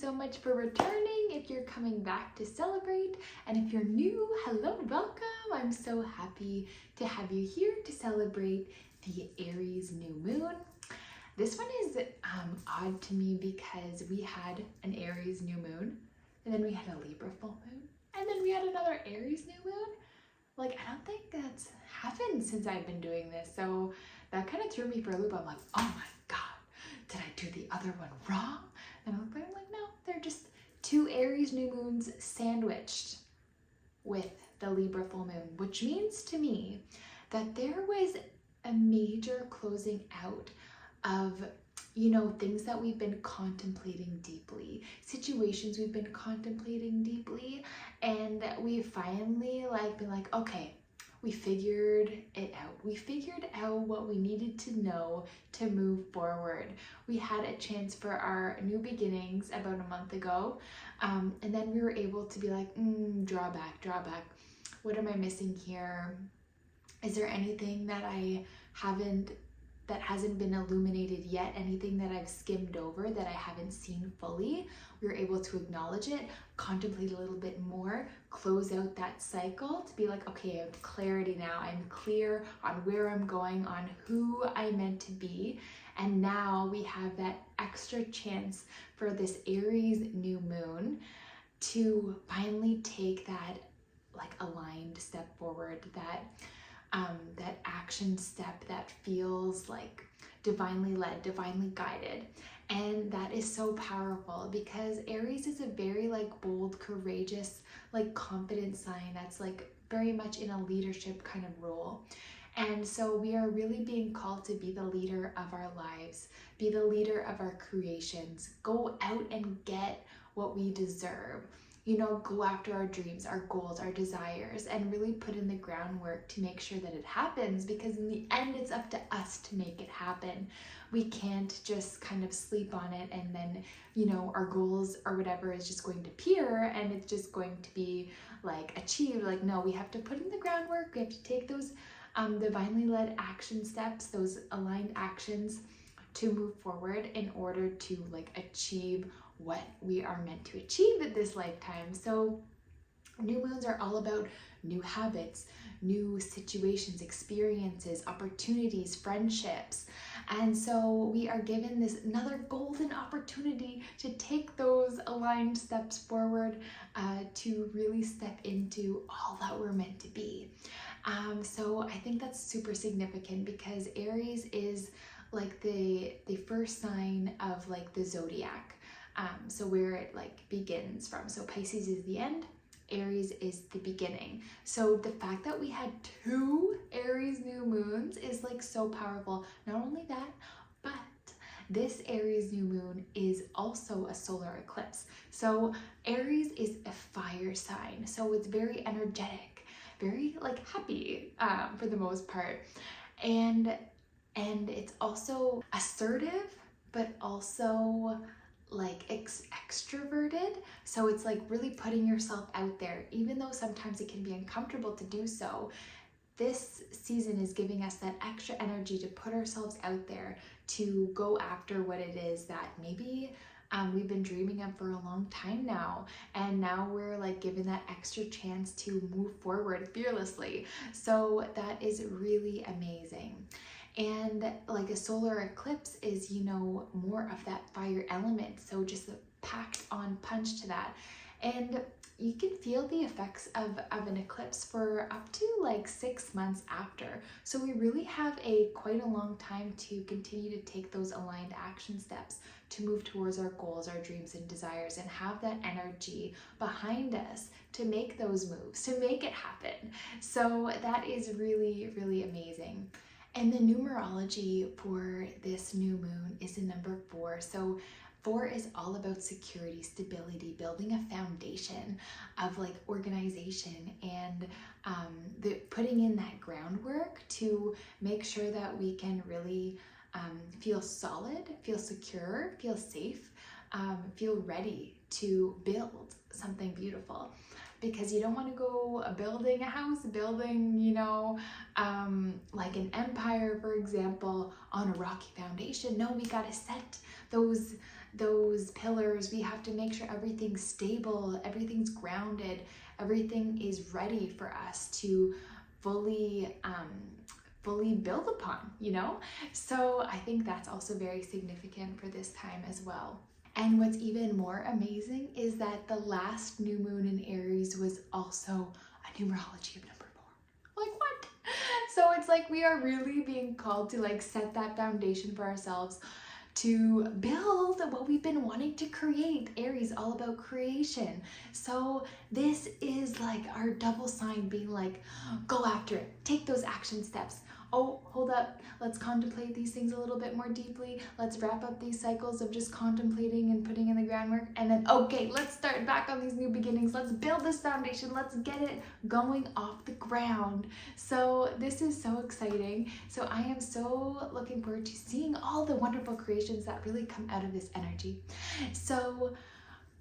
so much for returning if you're coming back to celebrate. And if you're new, hello, welcome. I'm so happy to have you here to celebrate the Aries new moon. This one is odd to me because we had an Aries new moon, and then we had a Libra full moon, and then we had another Aries new moon. Like, I don't think that's happened since I've been doing this. So that kind of threw me for a loop. I'm like, oh my God, did I do the other one wrong? And I'm like, no, they're just two Aries new moons sandwiched with the Libra full moon, which means to me that there was a major closing out of, you know, things that we've been contemplating deeply, situations we've been contemplating deeply, and we finally been like, okay, we figured it out. We figured out what we needed to know to move forward. We had a chance for our new beginnings about a month ago, and then we were able to be like, draw back. What am I missing here? Is there anything that that hasn't been illuminated yet, anything that I've skimmed over that I haven't seen fully? We were able to acknowledge it, contemplate a little bit more, close out that cycle to be like, okay, I have clarity now. I'm clear on where I'm going, on who I'm meant to be. And now we have that extra chance for this Aries new moon to finally take that aligned step forward, that action step that feels like divinely led, divinely guided. And that is so powerful because Aries is a very bold, courageous, confident sign that's very much in a leadership kind of role. And so we are really being called to be the leader of our lives, be the leader of our creations, go out and get what we deserve. You know, go after our dreams, our goals, our desires, and really put in the groundwork to make sure that it happens, because in the end, it's up to us to make it happen. We can't just kind of sleep on it and then, you know, our goals or whatever is just going to appear and it's just going to be achieved. No, we have to put in the groundwork. We have to take those divinely led action steps, those aligned actions to move forward in order to achieve what we are meant to achieve in this lifetime. So new moons are all about new habits, new situations, experiences, opportunities, friendships. And so we are given this another golden opportunity to take those aligned steps forward, to really step into all that we're meant to be. So I think that's super significant because Aries is the first sign of the zodiac. So where it begins from. So Pisces is the end, Aries is the beginning. So the fact that we had two Aries new moons is so powerful. Not only that, but this Aries new moon is also a solar eclipse. So Aries is a fire sign. So it's very energetic, very happy for the most part. And it's also assertive, but also extroverted. So it's really putting yourself out there, even though sometimes it can be uncomfortable to do so. This season is giving us that extra energy to put ourselves out there, to go after what it is that maybe we've been dreaming of for a long time now, and now we're given that extra chance to move forward fearlessly. So that is really amazing. And a solar eclipse is, you know, more of that fire element. So just a packed on punch to that. And you can feel the effects of an eclipse for up to 6 months after. So we really have quite a long time to continue to take those aligned action steps to move towards our goals, our dreams and desires, and have that energy behind us to make those moves, to make it happen. So that is really, really amazing. And the numerology for this new moon is the number 4. So 4 is all about security, stability, building a foundation of organization and putting in that groundwork to make sure that we can really feel solid, feel secure, feel safe, feel ready to build something beautiful. Because you don't want to go building a house, building, you know, an empire, for example, on a rocky foundation. No, we got to set those pillars. We have to make sure everything's stable, everything's grounded, everything is ready for us to fully build upon, you know? So I think that's also very significant for this time as well. And what's even more amazing is that the last new moon in Aries was also a numerology of number 4. Like, what? So it's like we are really being called to like set that foundation for ourselves, to build what we've been wanting to create. Aries, all about creation. So this is like our double sign being like, go after it, take those action steps. Oh, hold up, let's contemplate these things a little bit more deeply. Let's wrap up these cycles of just contemplating and putting in the groundwork. And then, okay, let's start back on these new beginnings. Let's build this foundation. Let's get it going off the ground. So this is so exciting. So I am so looking forward to seeing all the wonderful creations that really come out of this energy. So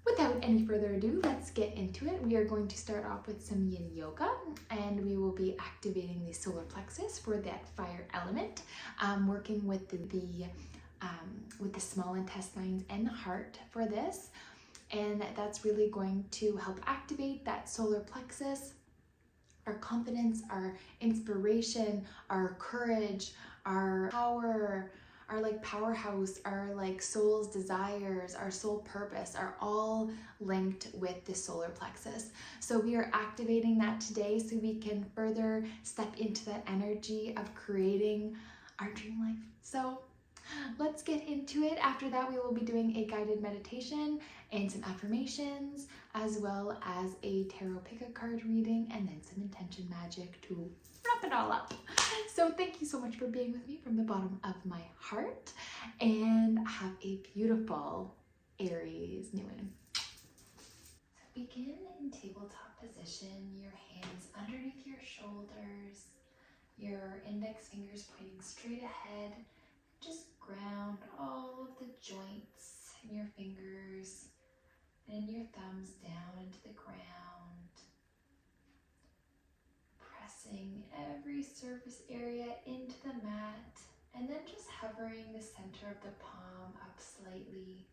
without any further ado, let's get into it. We are going to start off with some yin yoga, and we will be activating the solar plexus for that fire element, working with the small intestines and the heart for this. And that's really going to help activate that solar plexus, our confidence, our inspiration, our courage, our power, our like powerhouse, our like soul's desires, our soul purpose are all linked with the solar plexus. So we are activating that today so we can further step into that energy of creating our dream life. So let's get into it. After that, we will be doing a guided meditation and some affirmations, as well as a tarot pick-a-card reading, and then some intention magic to wrap it all up. So thank you so much for being with me from the bottom of my heart, and have a beautiful Aries new moon. So begin in tabletop position, your hands underneath your shoulders, your index fingers pointing straight ahead. Just ground all of the joints in your fingers and your thumbs down into the ground, pressing every surface area into the mat, and then just hovering the center of the palm up slightly,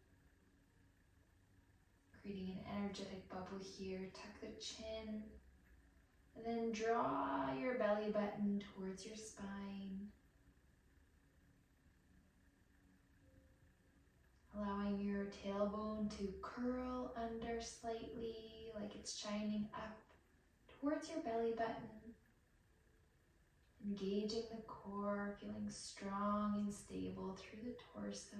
creating an energetic bubble here. Tuck the chin, and then draw your belly button towards your spine, allowing your tailbone to curl under slightly, like it's shining up towards your belly button. Engaging the core, feeling strong and stable through the torso.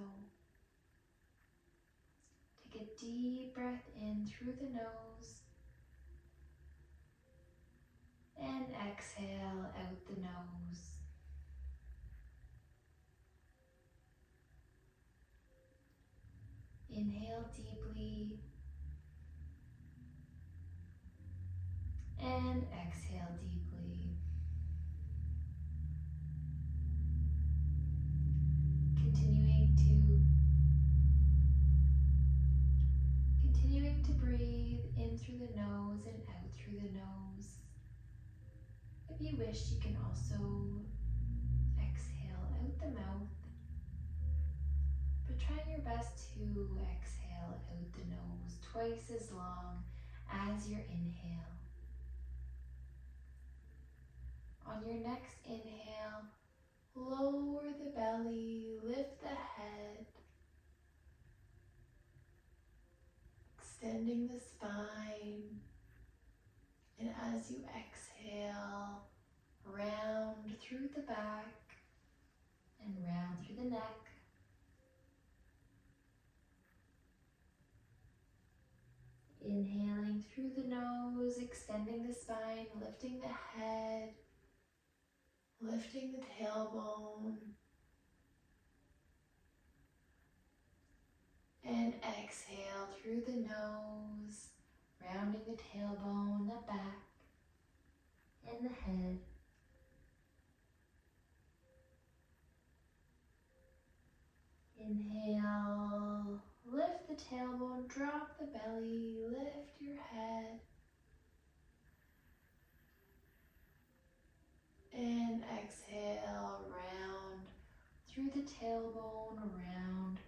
Take a deep breath in through the nose and exhale out the nose. Inhale deeply and exhale deeply. Continuing to breathe in through the nose and out through the nose. If you wish, you can also exhale out the mouth, but try your best to exhale out the nose twice as long as your inhale. On your next inhale, lower the belly, lift the head, extending the spine, and as you exhale, round through the back and round through the neck. Inhaling through the nose, extending the spine, lifting the head, lifting the tailbone, and exhale through the nose, rounding the tailbone, the back, and the head. Inhale, lift the tailbone, drop the belly, lift your head, and exhale, round through the tailbone, round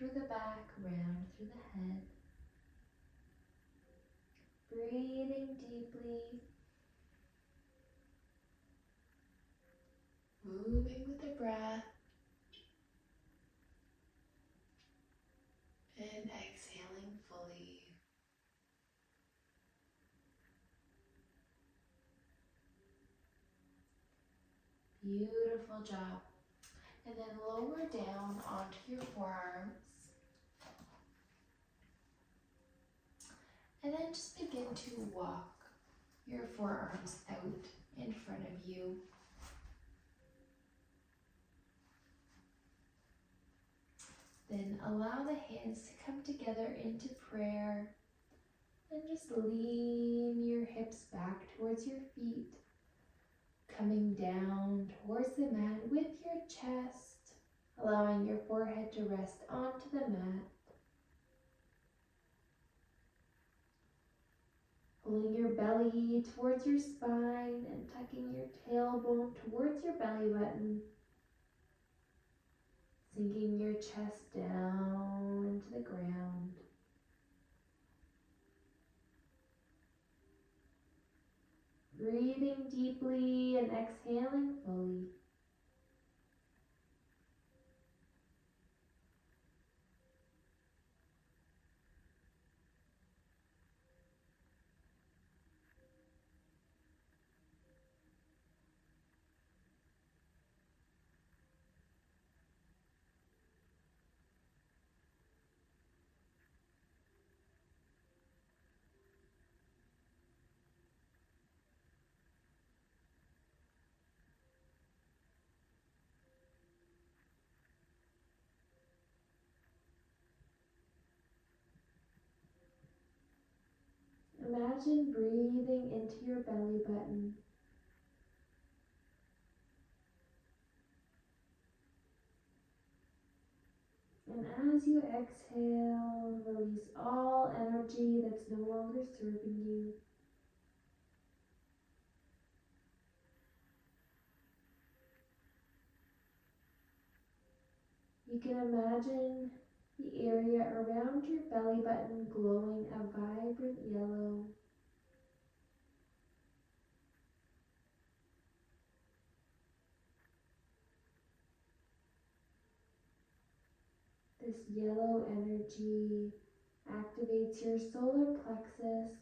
through the back, round through the head. Breathing deeply, moving with the breath, and exhaling fully. Beautiful job. And then lower down onto your forearms. And then just begin to walk your forearms out in front of you. Then allow the hands to come together into prayer. And just lean your hips back towards your feet. Coming down towards the mat with your chest. Allowing your forehead to rest onto the mat. Pulling your belly towards your spine and tucking your tailbone towards your belly button. Sinking your chest down into the ground. Breathing deeply and exhaling fully. Imagine breathing into your belly button. And as you exhale, release all energy that's no longer serving you. You can imagine the area around your belly button glowing a vibrant yellow. This yellow energy activates your solar plexus,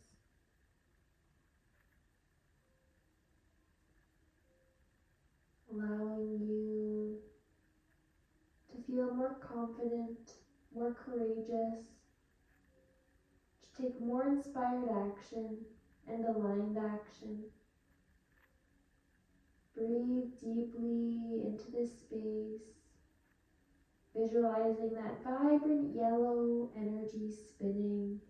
allowing you to feel more confident, more courageous, to take more inspired action and aligned action. Breathe deeply into this space, visualizing that vibrant yellow energy spinning,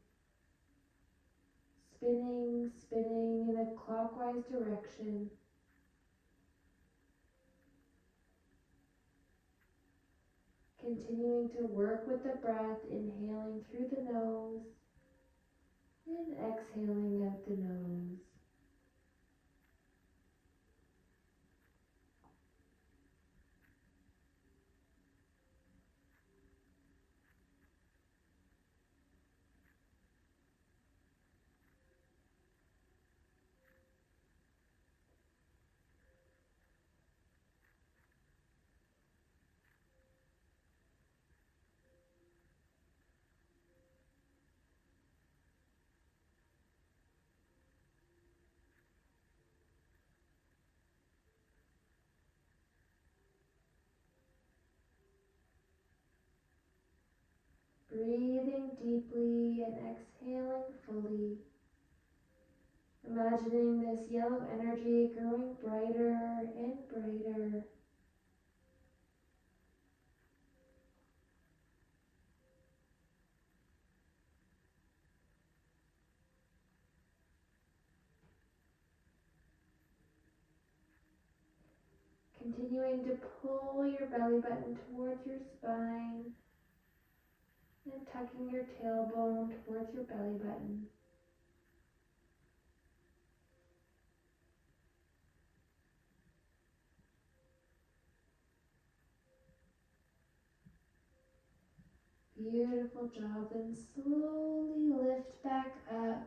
spinning, spinning in a clockwise direction. Continuing to work with the breath, inhaling through the nose and exhaling out the nose. Breathing deeply and exhaling fully. Imagining this yellow energy growing brighter and brighter. Continuing to pull your belly button towards your spine and tucking your tailbone towards your belly button. Beautiful job. Then slowly lift back up,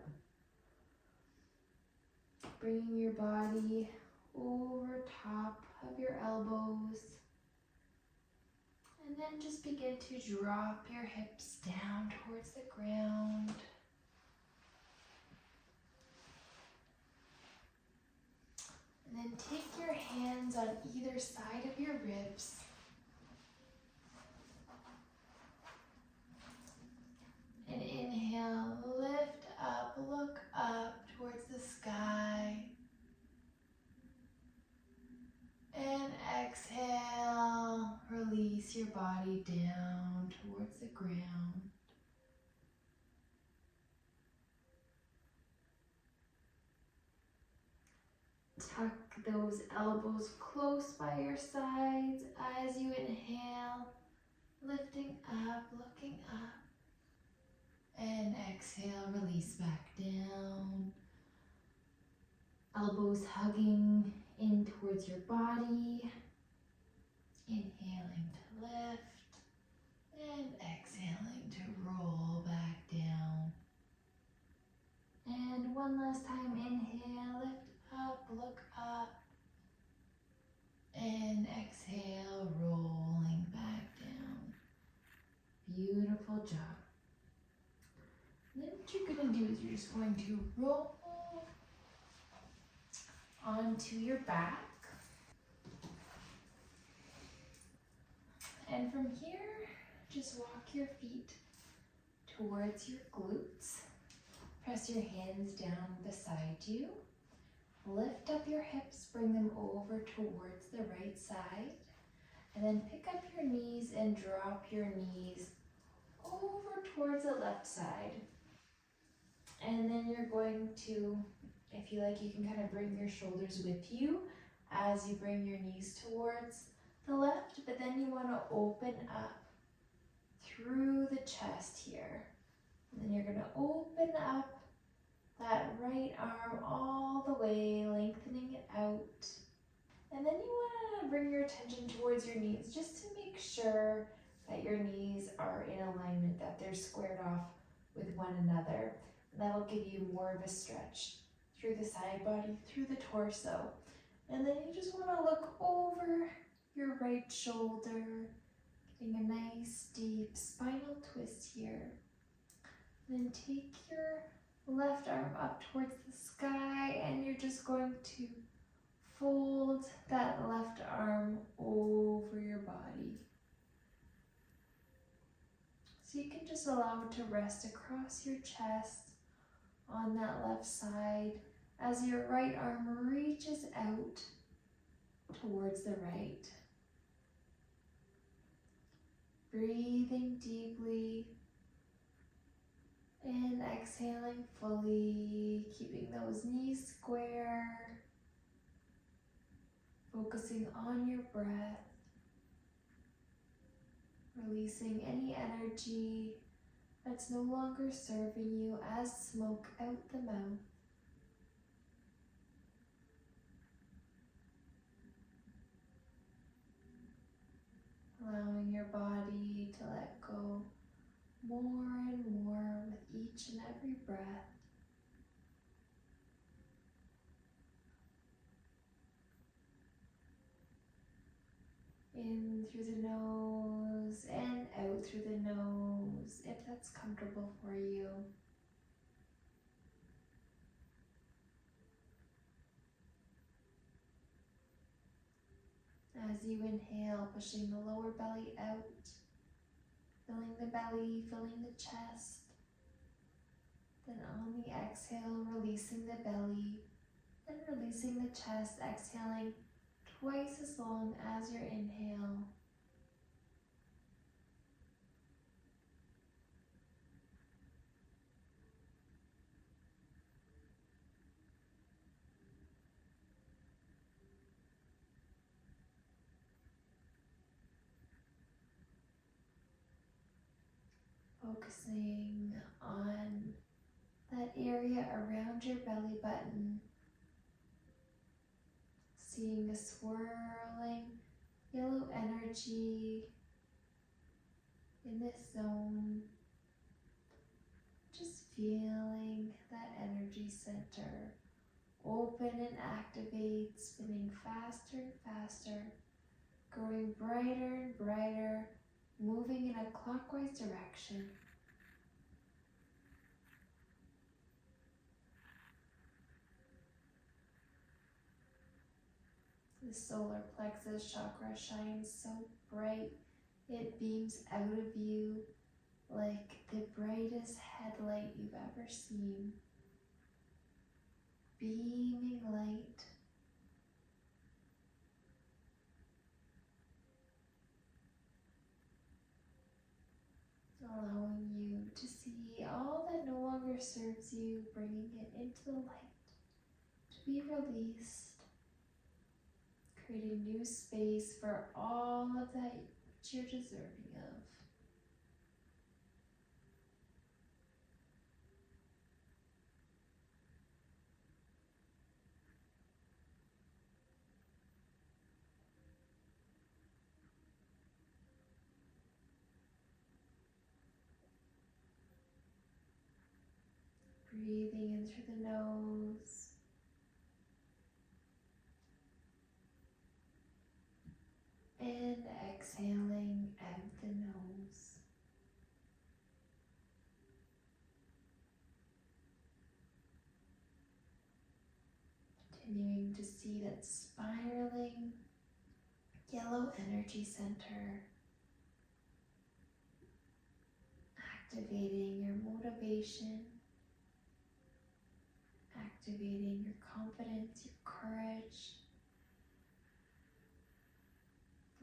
bringing your body over top of your elbows. And then just begin to drop your hips down towards the ground. And then take your hands on either side of your ribs. And inhale, lift up, look up towards the sky. And exhale, release your body down towards the ground. Tuck those elbows close by your sides as you inhale, lifting up, looking up. And exhale, release back down. Elbows hugging in towards your body. Inhaling to lift and exhaling to roll back down. And one last time, inhale, lift up, look up. And exhale, rolling back down. Beautiful job. Then what you're going to do is you're just going to roll onto your back. And from here, just walk your feet towards your glutes. Press your hands down beside you. Lift up your hips, bring them over towards the right side. And then pick up your knees and drop your knees over towards the left side. And then you're going to, if you like, you can kind of bring your shoulders with you as you bring your knees towards the left, but then you want to open up through the chest here. And then you're going to open up that right arm all the way, lengthening it out. And then you want to bring your attention towards your knees just to make sure that your knees are in alignment, that they're squared off with one another. That'll give you more of a stretch through the side body, through the torso. And then you just want to look over your right shoulder, getting a nice deep spinal twist here. Then take your left arm up towards the sky and you're just going to fold that left arm over your body. So you can just allow it to rest across your chest on that left side as your right arm reaches out towards the right. Breathing deeply and exhaling fully, keeping those knees square, focusing on your breath, releasing any energy that's no longer serving you as smoke out the mouth. Allowing your body to let go more and more with each and every breath. In through the nose and out through the nose, if that's comfortable for you. As you inhale, pushing the lower belly out, filling the belly, filling the chest. Then on the exhale, releasing the belly and releasing the chest, exhaling twice as long as your inhale. Focusing on that area around your belly button. Seeing a swirling yellow energy in this zone, just feeling that energy center open and activate, spinning faster and faster, growing brighter and brighter, moving in a clockwise direction. The solar plexus chakra shines so bright, it beams out of you like the brightest headlight you've ever seen. Beaming light. Allowing you to see all that no longer serves you, bringing it into the light to be released. Creating new space for all of that which you're deserving of. Breathing in through the nose. And exhaling out the nose. Continuing to see that spiraling yellow energy center. Activating your motivation. Activating your confidence, your courage.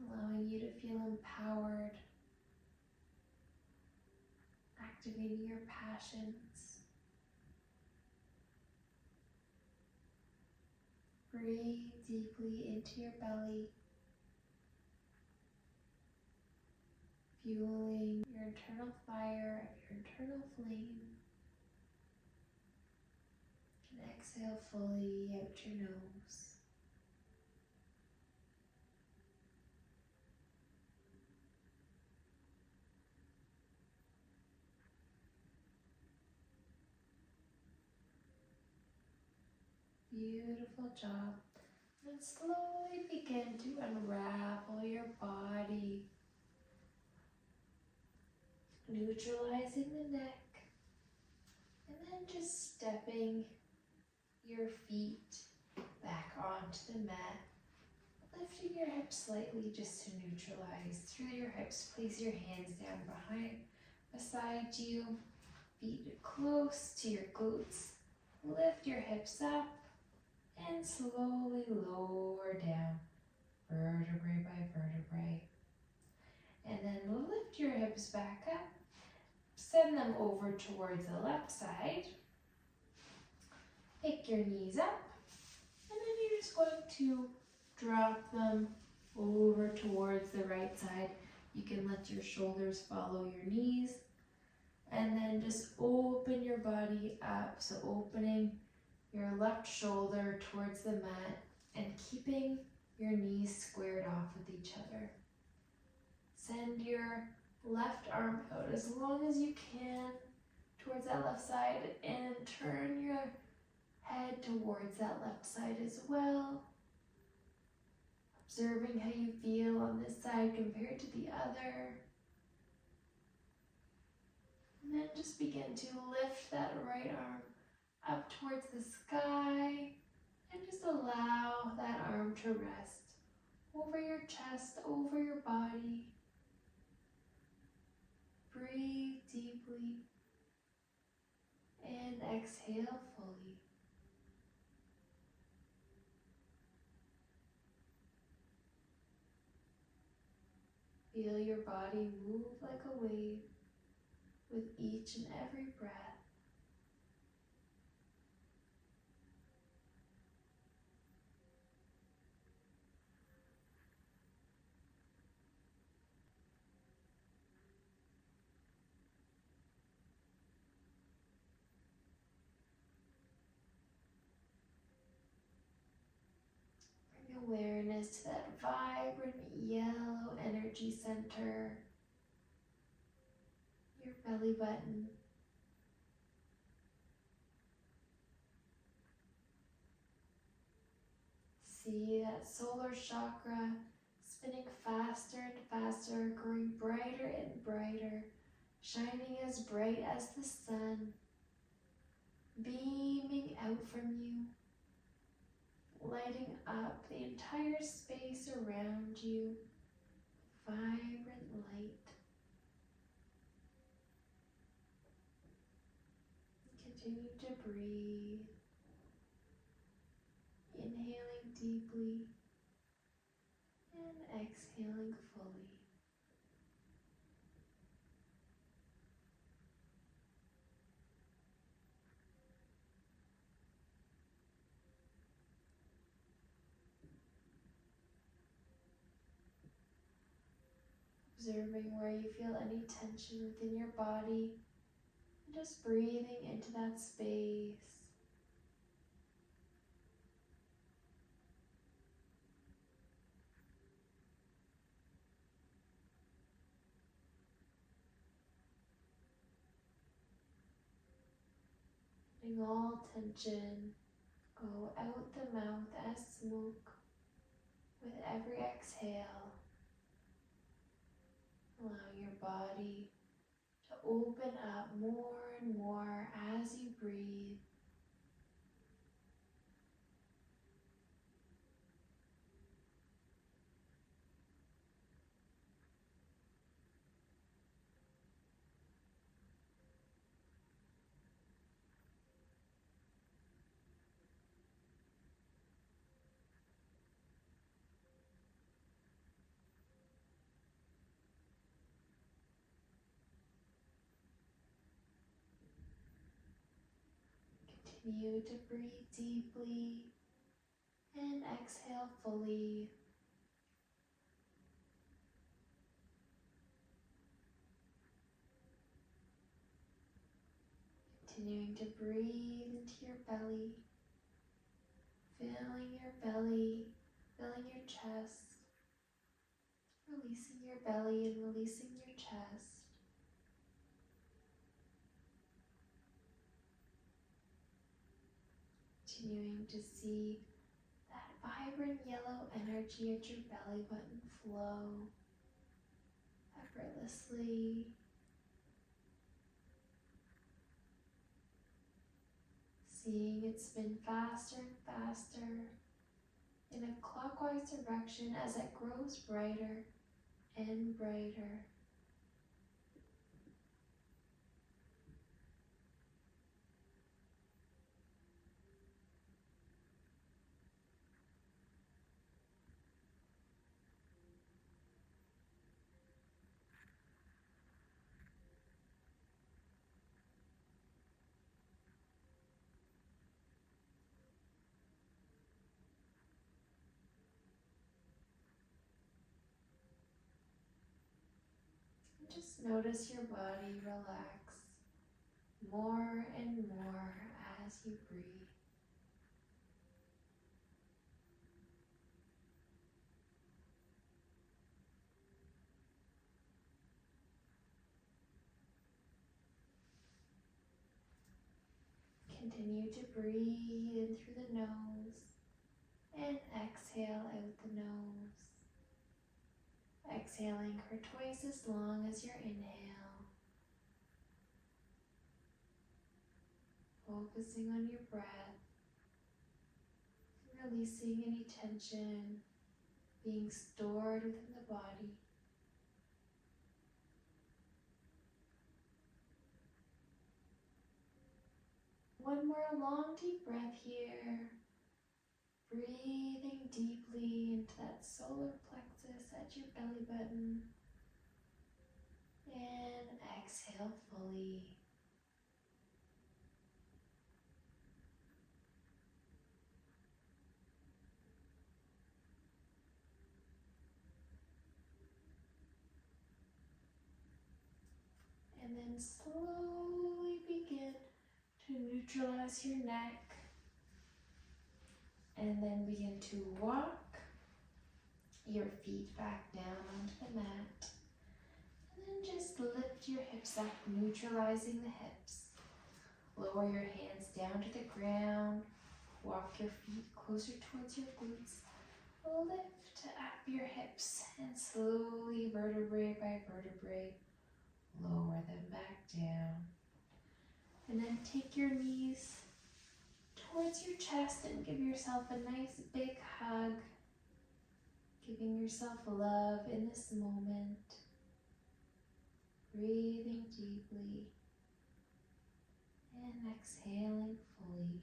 Allowing you to feel empowered. Activating your passions. Breathe deeply into your belly, fueling your internal fire, your internal flame. And exhale fully out your nose. Beautiful job. And slowly begin to unravel your body, neutralizing the neck, and then just stepping your feet back onto the mat, lifting your hips slightly just to neutralize. Through your hips, place your hands down beside you, feet close to your glutes. Lift your hips up and slowly lower down, vertebrae by vertebrae. And then lift your hips back up, send them over towards the left side. Pick your knees up, and then you're just going to drop them over towards the right side. You can let your shoulders follow your knees, and then just open your body up. So opening your left shoulder towards the mat and keeping your knees squared off with each other. Send your left arm out as long as you can towards that left side and turn your head towards that left side as well. Observing how you feel on this side compared to the other. And then just begin to lift that right arm up towards the sky and just allow that arm to rest over your chest, over your body. Breathe deeply and exhale fully. Feel your body move like a wave with each and every breath. Bring awareness to that vibrant yellow energy center. belly button. See that solar chakra spinning faster and faster, growing brighter and brighter, shining as bright as the sun, beaming out from you, lighting up the entire space around you, vibrant light. Continue to breathe, inhaling deeply and exhaling fully. Observing where you feel any tension within your body, and just breathing into that space. Letting all tension go out the mouth as smoke with every exhale. Allowing your body to open up more and more as you breathe. Continue to breathe deeply and exhale fully. Continuing to breathe into your belly, filling your belly, filling your chest, releasing your belly and releasing your chest. Continuing to see that vibrant yellow energy at your belly button flow effortlessly. Seeing it spin faster and faster in a clockwise direction as it grows brighter and brighter. Just notice your body relax more and more as you breathe. Continue to breathe in through the nose and exhale out the nose. Exhaling for twice as long as your inhale. Focusing on your breath, releasing any tension being stored within the body. One more long deep breath here. Breathing deeply into that solar plexus at your belly button. And exhale fully. And then slowly begin to neutralize your neck. And then begin to walk your feet back down onto the mat. And And just lift your hips up, neutralizing the hips. Lower your hands down to the ground. Walk your feet closer towards your glutes. Lift up your hips and slowly, vertebrae by vertebrae, lower them back down. And then take your knees towards your chest and give yourself a nice big hug. Giving yourself love in this moment. Breathing deeply and exhaling fully.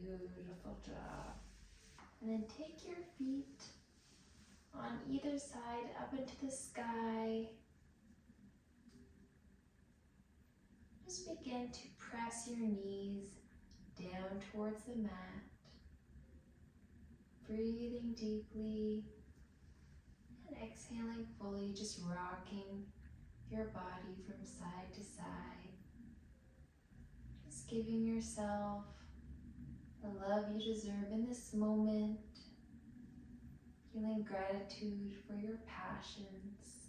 Beautiful job. And then take your feet on either side up into the sky. Just begin to press your knees down towards the mat. Breathing deeply and exhaling fully, just rocking your body from side to side. Just giving yourself the love you deserve in this moment. Feeling gratitude for your passions,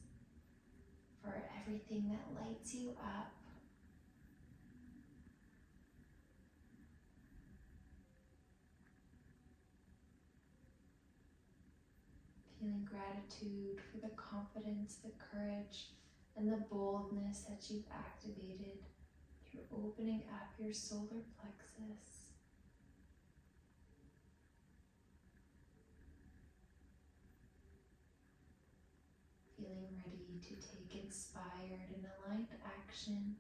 for everything that lights you up. Feeling gratitude for the confidence, the courage, and the boldness that you've activated through opening up your solar plexus. Feeling ready to take inspired and aligned action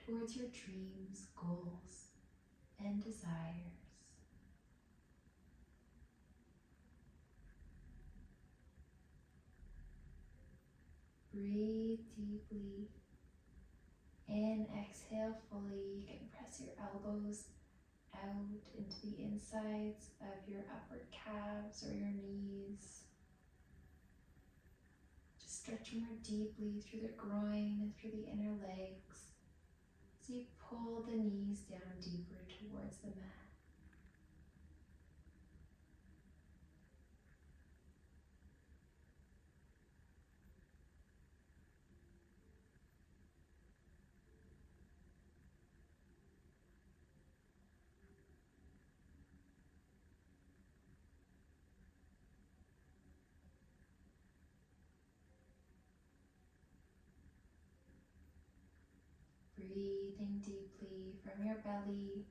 towards your dreams, goals, and desires. Breathe deeply and exhale fully. You can press your elbows out into the insides of your upper calves or your knees. Just stretch more deeply through the groin and through the inner legs as you pull the knees down deeper towards the mat. Breathing deeply from your belly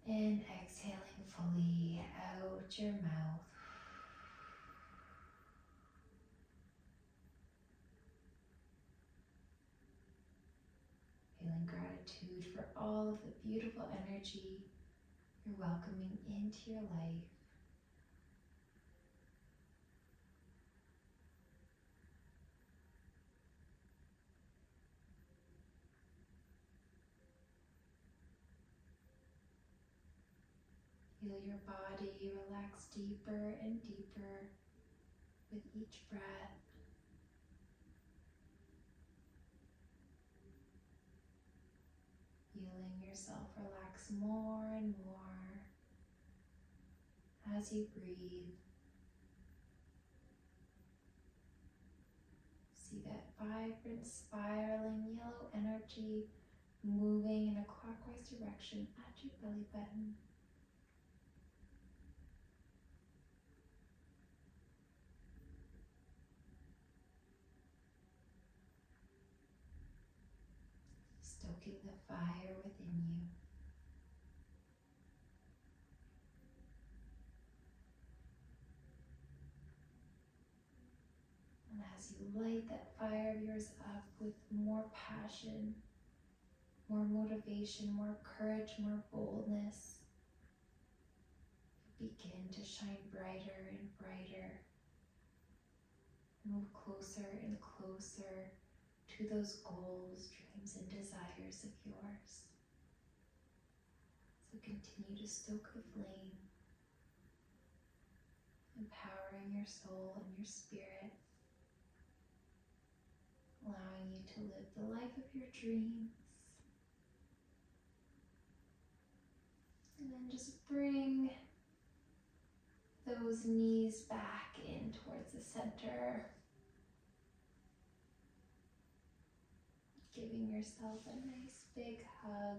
and exhaling fully out your mouth. Feeling gratitude for all of the beautiful energy you're welcoming into your life. Feel your body relax deeper and deeper with each breath. Feeling yourself relax more and more as you breathe. See that vibrant, spiraling yellow energy moving in a clockwise direction at your belly button. Stoking the fire within you. And as you light that fire of yours up with more passion, more motivation, more courage, more boldness, you begin to shine brighter and brighter. Move closer and closer to those goals, dreams, and desires of yours. So continue to stoke the flame, empowering your soul and your spirit, allowing you to live the life of your dreams. And then just bring those knees back in towards the center, giving yourself a nice big hug.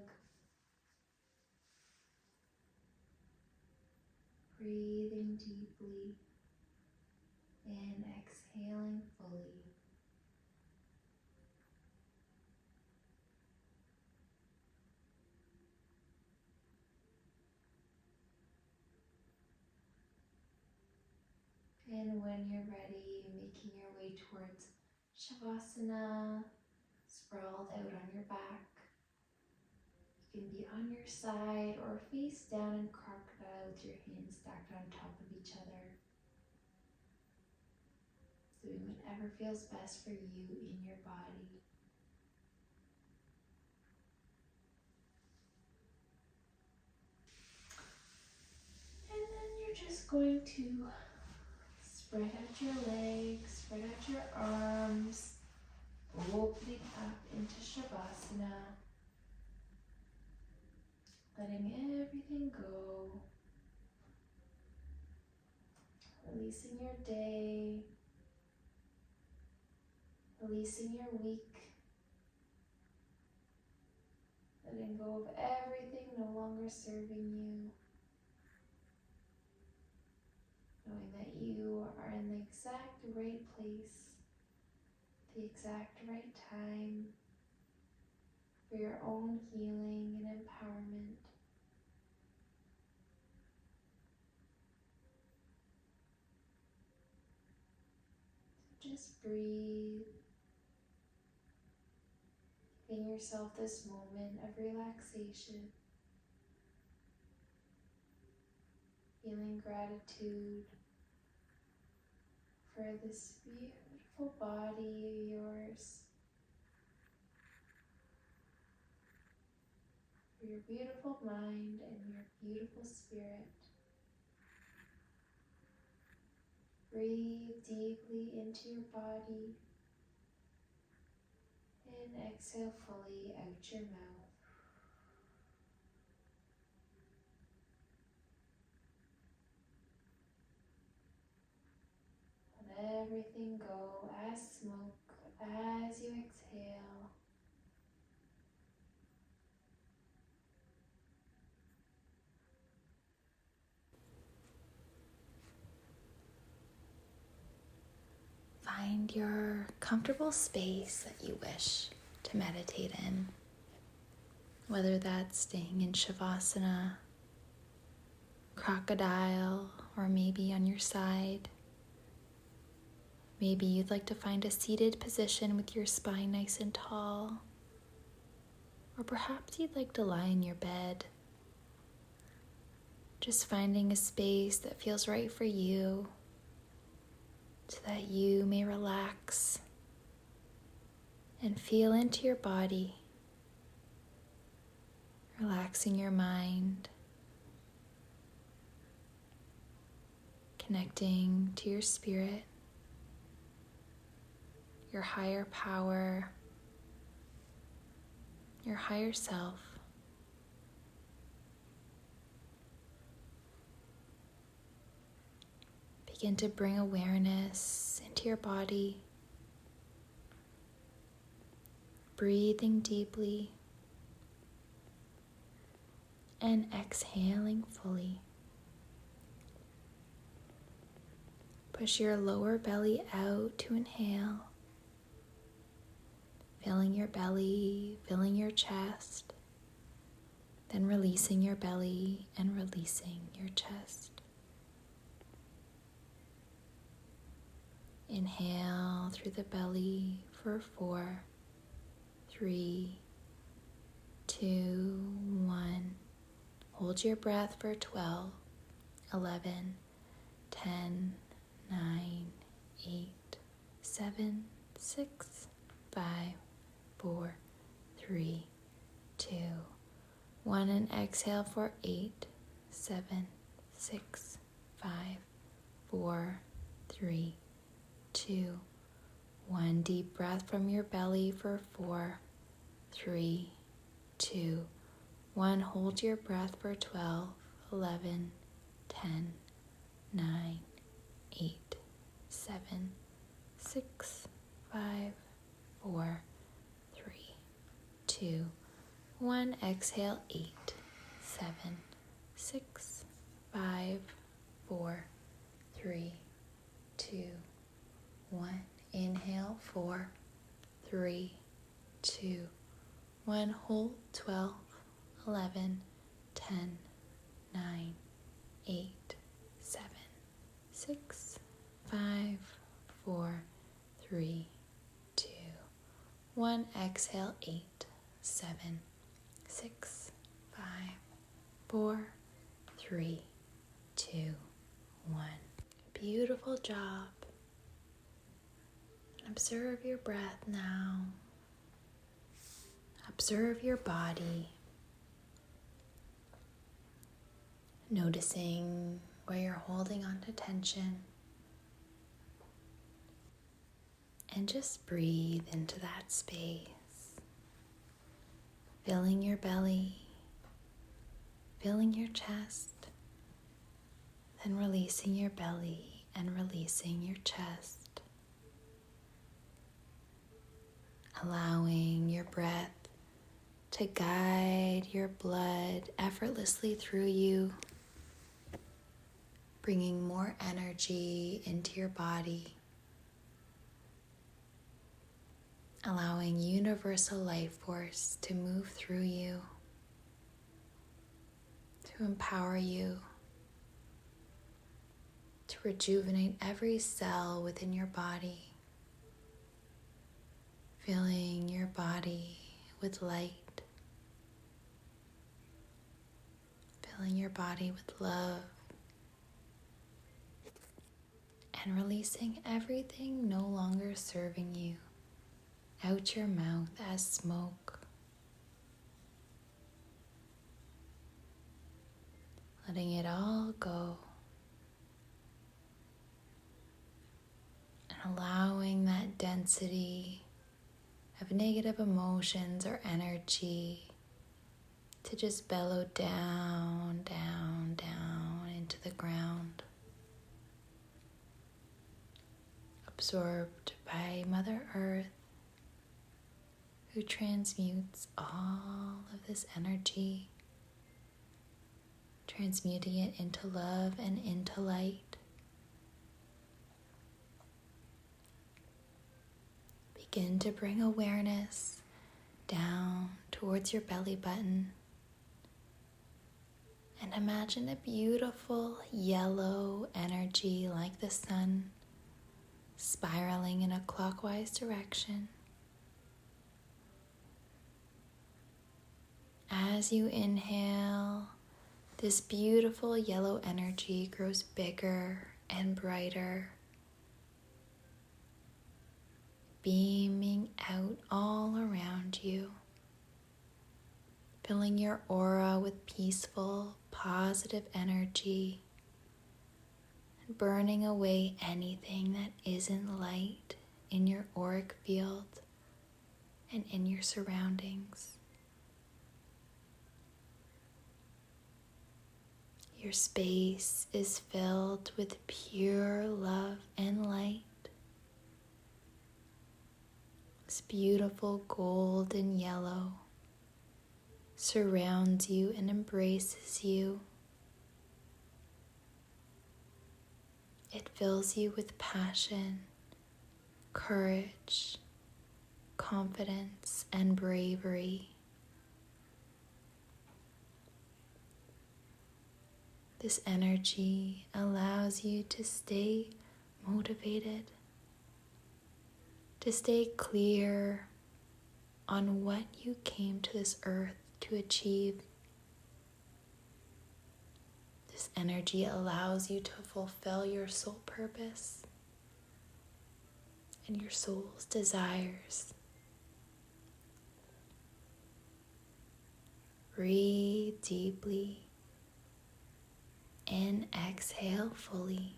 Breathing deeply and exhaling fully. And when you're ready, making your way towards Shavasana, sprawled out on your back. You can be on your side or face down in crocodile with your hands stacked on top of each other. Doing whatever feels best for you in your body. And then you're just going to spread out your legs, spread out your arms, opening up into Shavasana, letting everything go, releasing your day, releasing your week, letting go of everything no longer serving you, knowing that you are in the exact right place, the exact right time for your own healing and empowerment. So just breathe, giving yourself this moment of relaxation, feeling gratitude for this beautiful body of yours, for your beautiful mind and your beautiful spirit. Breathe deeply into your body and exhale fully out your mouth. Let everything go as smoke as you exhale. Find your comfortable space that you wish to meditate in, whether that's staying in Shavasana, crocodile, or maybe on your side. Maybe you'd like to find a seated position with your spine nice and tall, or perhaps you'd like to lie in your bed. Just finding a space that feels right for you, so that you may relax and feel into your body, relaxing your mind, connecting to your spirit, your higher power, your higher self. Begin to bring awareness into your body, breathing deeply and exhaling fully. Push your lower belly out to inhale, filling your belly, filling your chest, then releasing your belly and releasing your chest. Inhale through the belly for 4, 3, 2, 1. Hold your breath for 12, 11, 10, 9, 8, 7, 6, 5, 4, 3, 2, 1. And exhale for 8, 7, 6, 5, 4, 3, 2, 1. Deep breath from your belly for 4, 3, 2, 1. Hold your breath for 12, 11, 10, 9, 8, 7, 6, 5, 4, 3, 2, 1. Exhale 8, 7, 6, 5, 4, 3, 2, 1. Inhale 4, 3, 2, 1. Hold 12, 11, 10, 9, 8, 7, 6, 5, 4, 3, 2, 1. Exhale 8, 7, 6, 5, 4, 3, 2, 1. Beautiful job. Observe your breath now. Observe your body. Noticing where you're holding on to tension. And just breathe into that space. Filling your belly, filling your chest, then releasing your belly and releasing your chest. Allowing your breath to guide your blood effortlessly through you, bringing more energy into your body, allowing universal life force to move through you, to empower you, to rejuvenate every cell within your body, filling your body with light, filling your body with love, and releasing everything no longer serving you out your mouth as smoke. Letting it all go. And allowing that density of negative emotions or energy to just bellow down, down, down into the ground. Absorbed by Mother Earth, who transmutes all of this energy, transmuting it into love and into light. Begin to bring awareness down towards your belly button and imagine a beautiful yellow energy like the sun spiraling in a clockwise direction. As you inhale, this beautiful yellow energy grows bigger and brighter, beaming out all around you, filling your aura with peaceful, positive energy, and burning away anything that isn't light in your auric field and in your surroundings. Your space is filled with pure love and light. This beautiful golden yellow surrounds you and embraces you. It fills you with passion, courage, confidence, and bravery. This energy allows you to stay motivated, to stay clear on what you came to this earth to achieve. This energy allows you to fulfill your soul purpose and your soul's desires. Breathe deeply and exhale fully.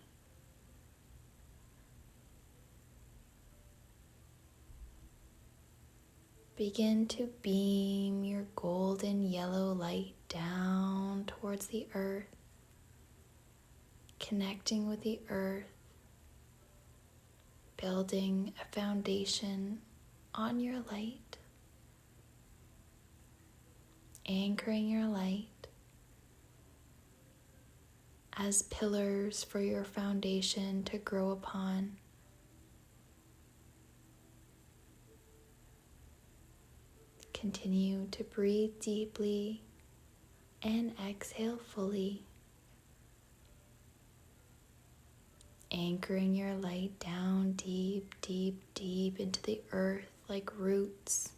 Begin to beam your golden yellow light down towards the earth, connecting with the earth, building a foundation on your light, anchoring your light as pillars for your foundation to grow upon. Continue to breathe deeply and exhale fully, anchoring your light down deep, deep, deep into the earth like roots.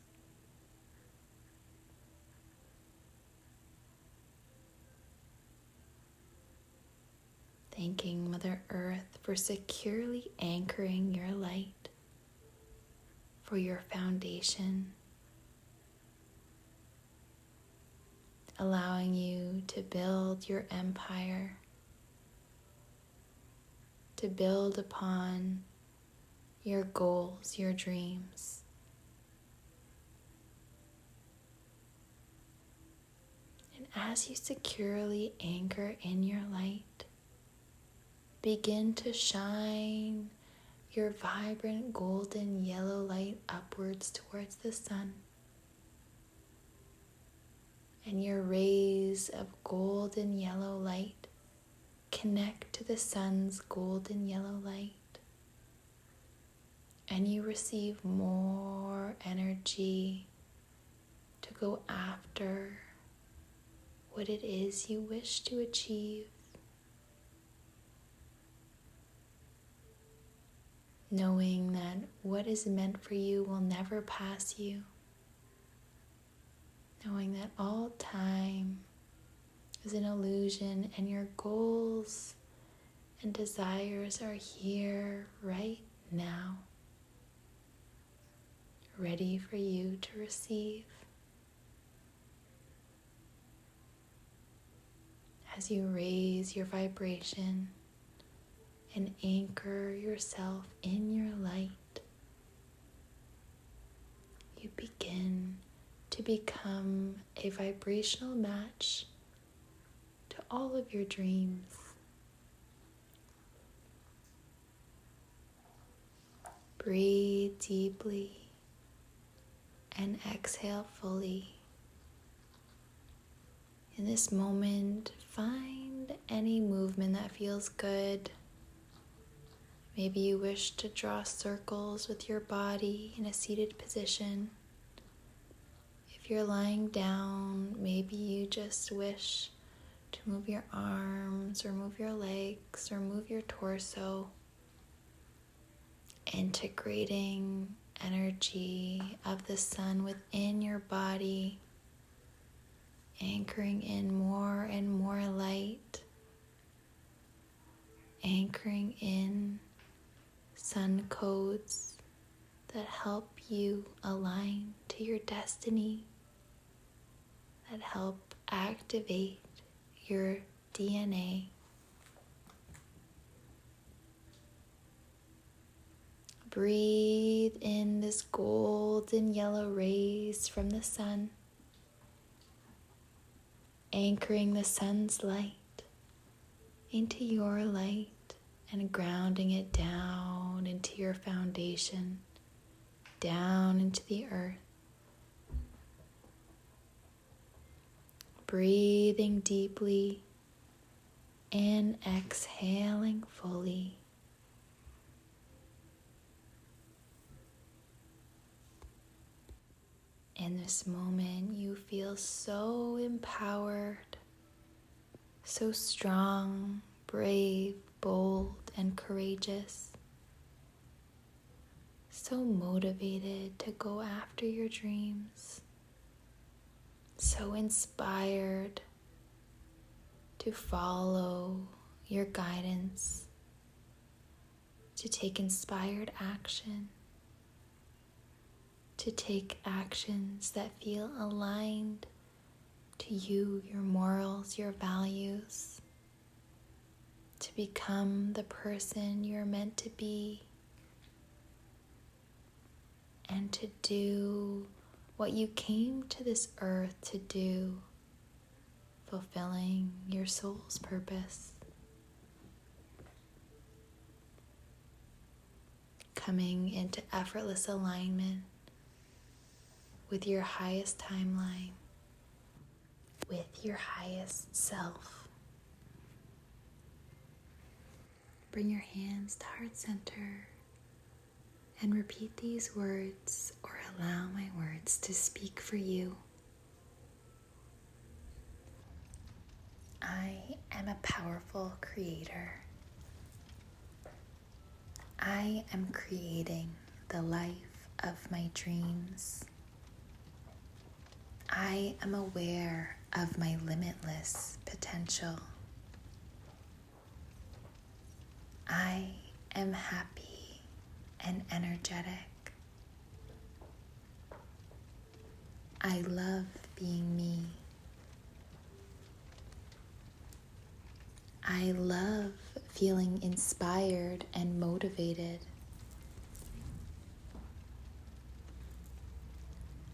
Thanking Mother Earth for securely anchoring your light for your foundation, allowing you to build your empire, to build upon your goals, your dreams. And as you securely anchor in your light, begin to shine your vibrant golden yellow light upwards towards the sun. And your rays of golden yellow light connect to the sun's golden yellow light. And you receive more energy to go after what it is you wish to achieve. Knowing that what is meant for you will never pass you. Knowing that all time is an illusion and your goals and desires are here right now, ready for you to receive. As you raise your vibration and anchor yourself in your light, you begin to become a vibrational match to all of your dreams. Breathe deeply and exhale fully. In this moment, find any movement that feels good. Maybe you wish to draw circles with your body in a seated position. If you're lying down, maybe you just wish to move your arms or move your legs or move your torso, integrating energy of the sun within your body, anchoring in more and more light, anchoring in sun codes that help you align to your destiny, that help activate your DNA. Breathe in this golden yellow rays from the sun, anchoring the sun's light into your light and grounding it down into your foundation, down into the earth. Breathing deeply and exhaling fully. In this moment, you feel so empowered, so strong, brave, bold, and courageous. So motivated to go after your dreams. So inspired to follow your guidance, to take inspired action, to take actions that feel aligned to you, your morals, your values, to become the person you're meant to be, and to do what you came to this earth to do, fulfilling your soul's purpose. Coming into effortless alignment with your highest timeline, with your highest self. Bring your hands to heart center and repeat these words, or allow my words to speak for you. I am a powerful creator. I am creating the life of my dreams. I am aware of my limitless potential. I am happy and energetic. I love being me. I love feeling inspired and motivated.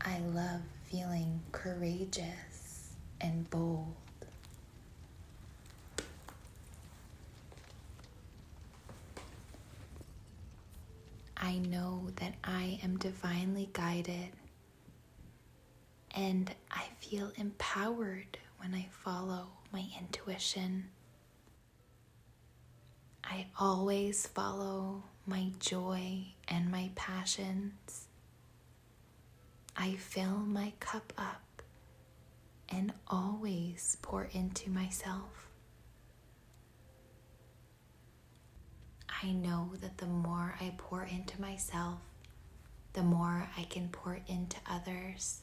I love feeling courageous and bold. I know that I am divinely guided, and I feel empowered when I follow my intuition. I always follow my joy and my passions. I fill my cup up and always pour into myself. I know that the more I pour into myself, the more I can pour into others.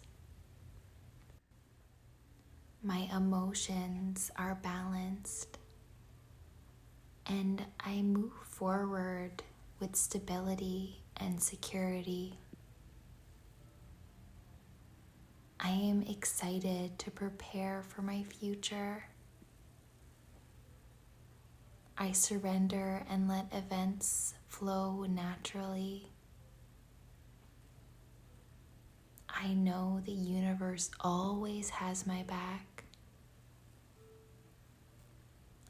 My emotions are balanced, and I move forward with stability and security. I am excited to prepare for my future. I surrender and let events flow naturally. I know the universe always has my back.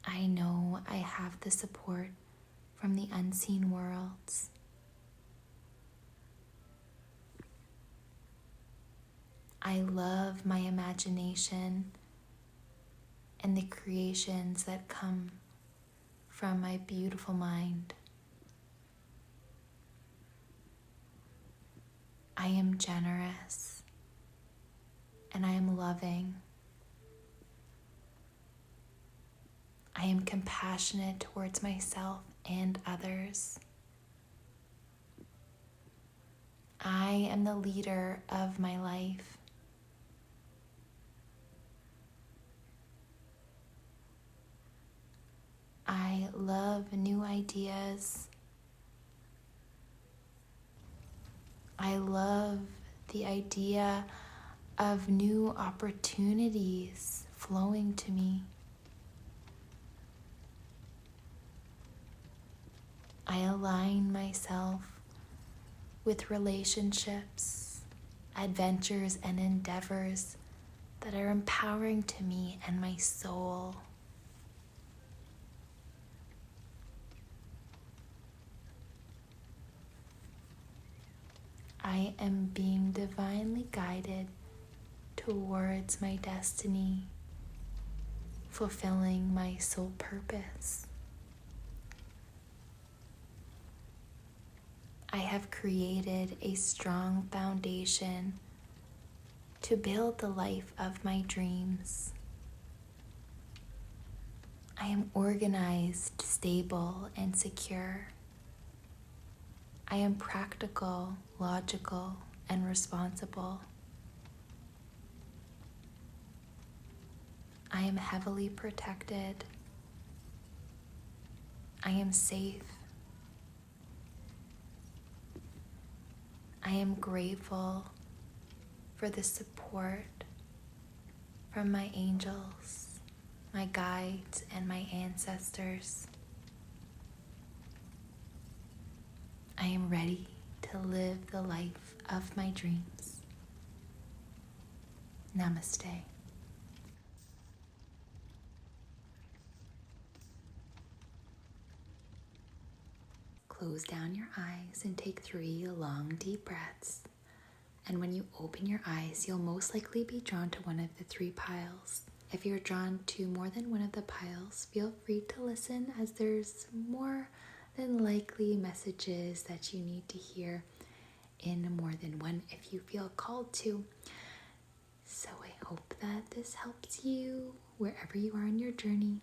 I know I have the support from the unseen worlds. I love my imagination and the creations that come from my beautiful mind. I am generous and I am loving. I am compassionate towards myself and others. I am the leader of my life. I love new ideas. I love the idea of new opportunities flowing to me. I align myself with relationships, adventures, and endeavors that are empowering to me and my soul. I am being divinely guided towards my destiny, fulfilling my soul purpose. I have created a strong foundation to build the life of my dreams. I am organized, stable, and secure. I am practical, logical, and responsible. I am heavily protected. I am safe. I am grateful for the support from my angels, my guides, and my ancestors. I am ready to live the life of my dreams. Namaste. Close down your eyes and take 3 long, deep breaths. And when you open your eyes, you'll most likely be drawn to one of the 3 piles. If you're drawn to more than one of the piles, feel free to listen, as there's more than likely messages that you need to hear in more than one if you feel called to. So I hope that this helps you wherever you are in your journey.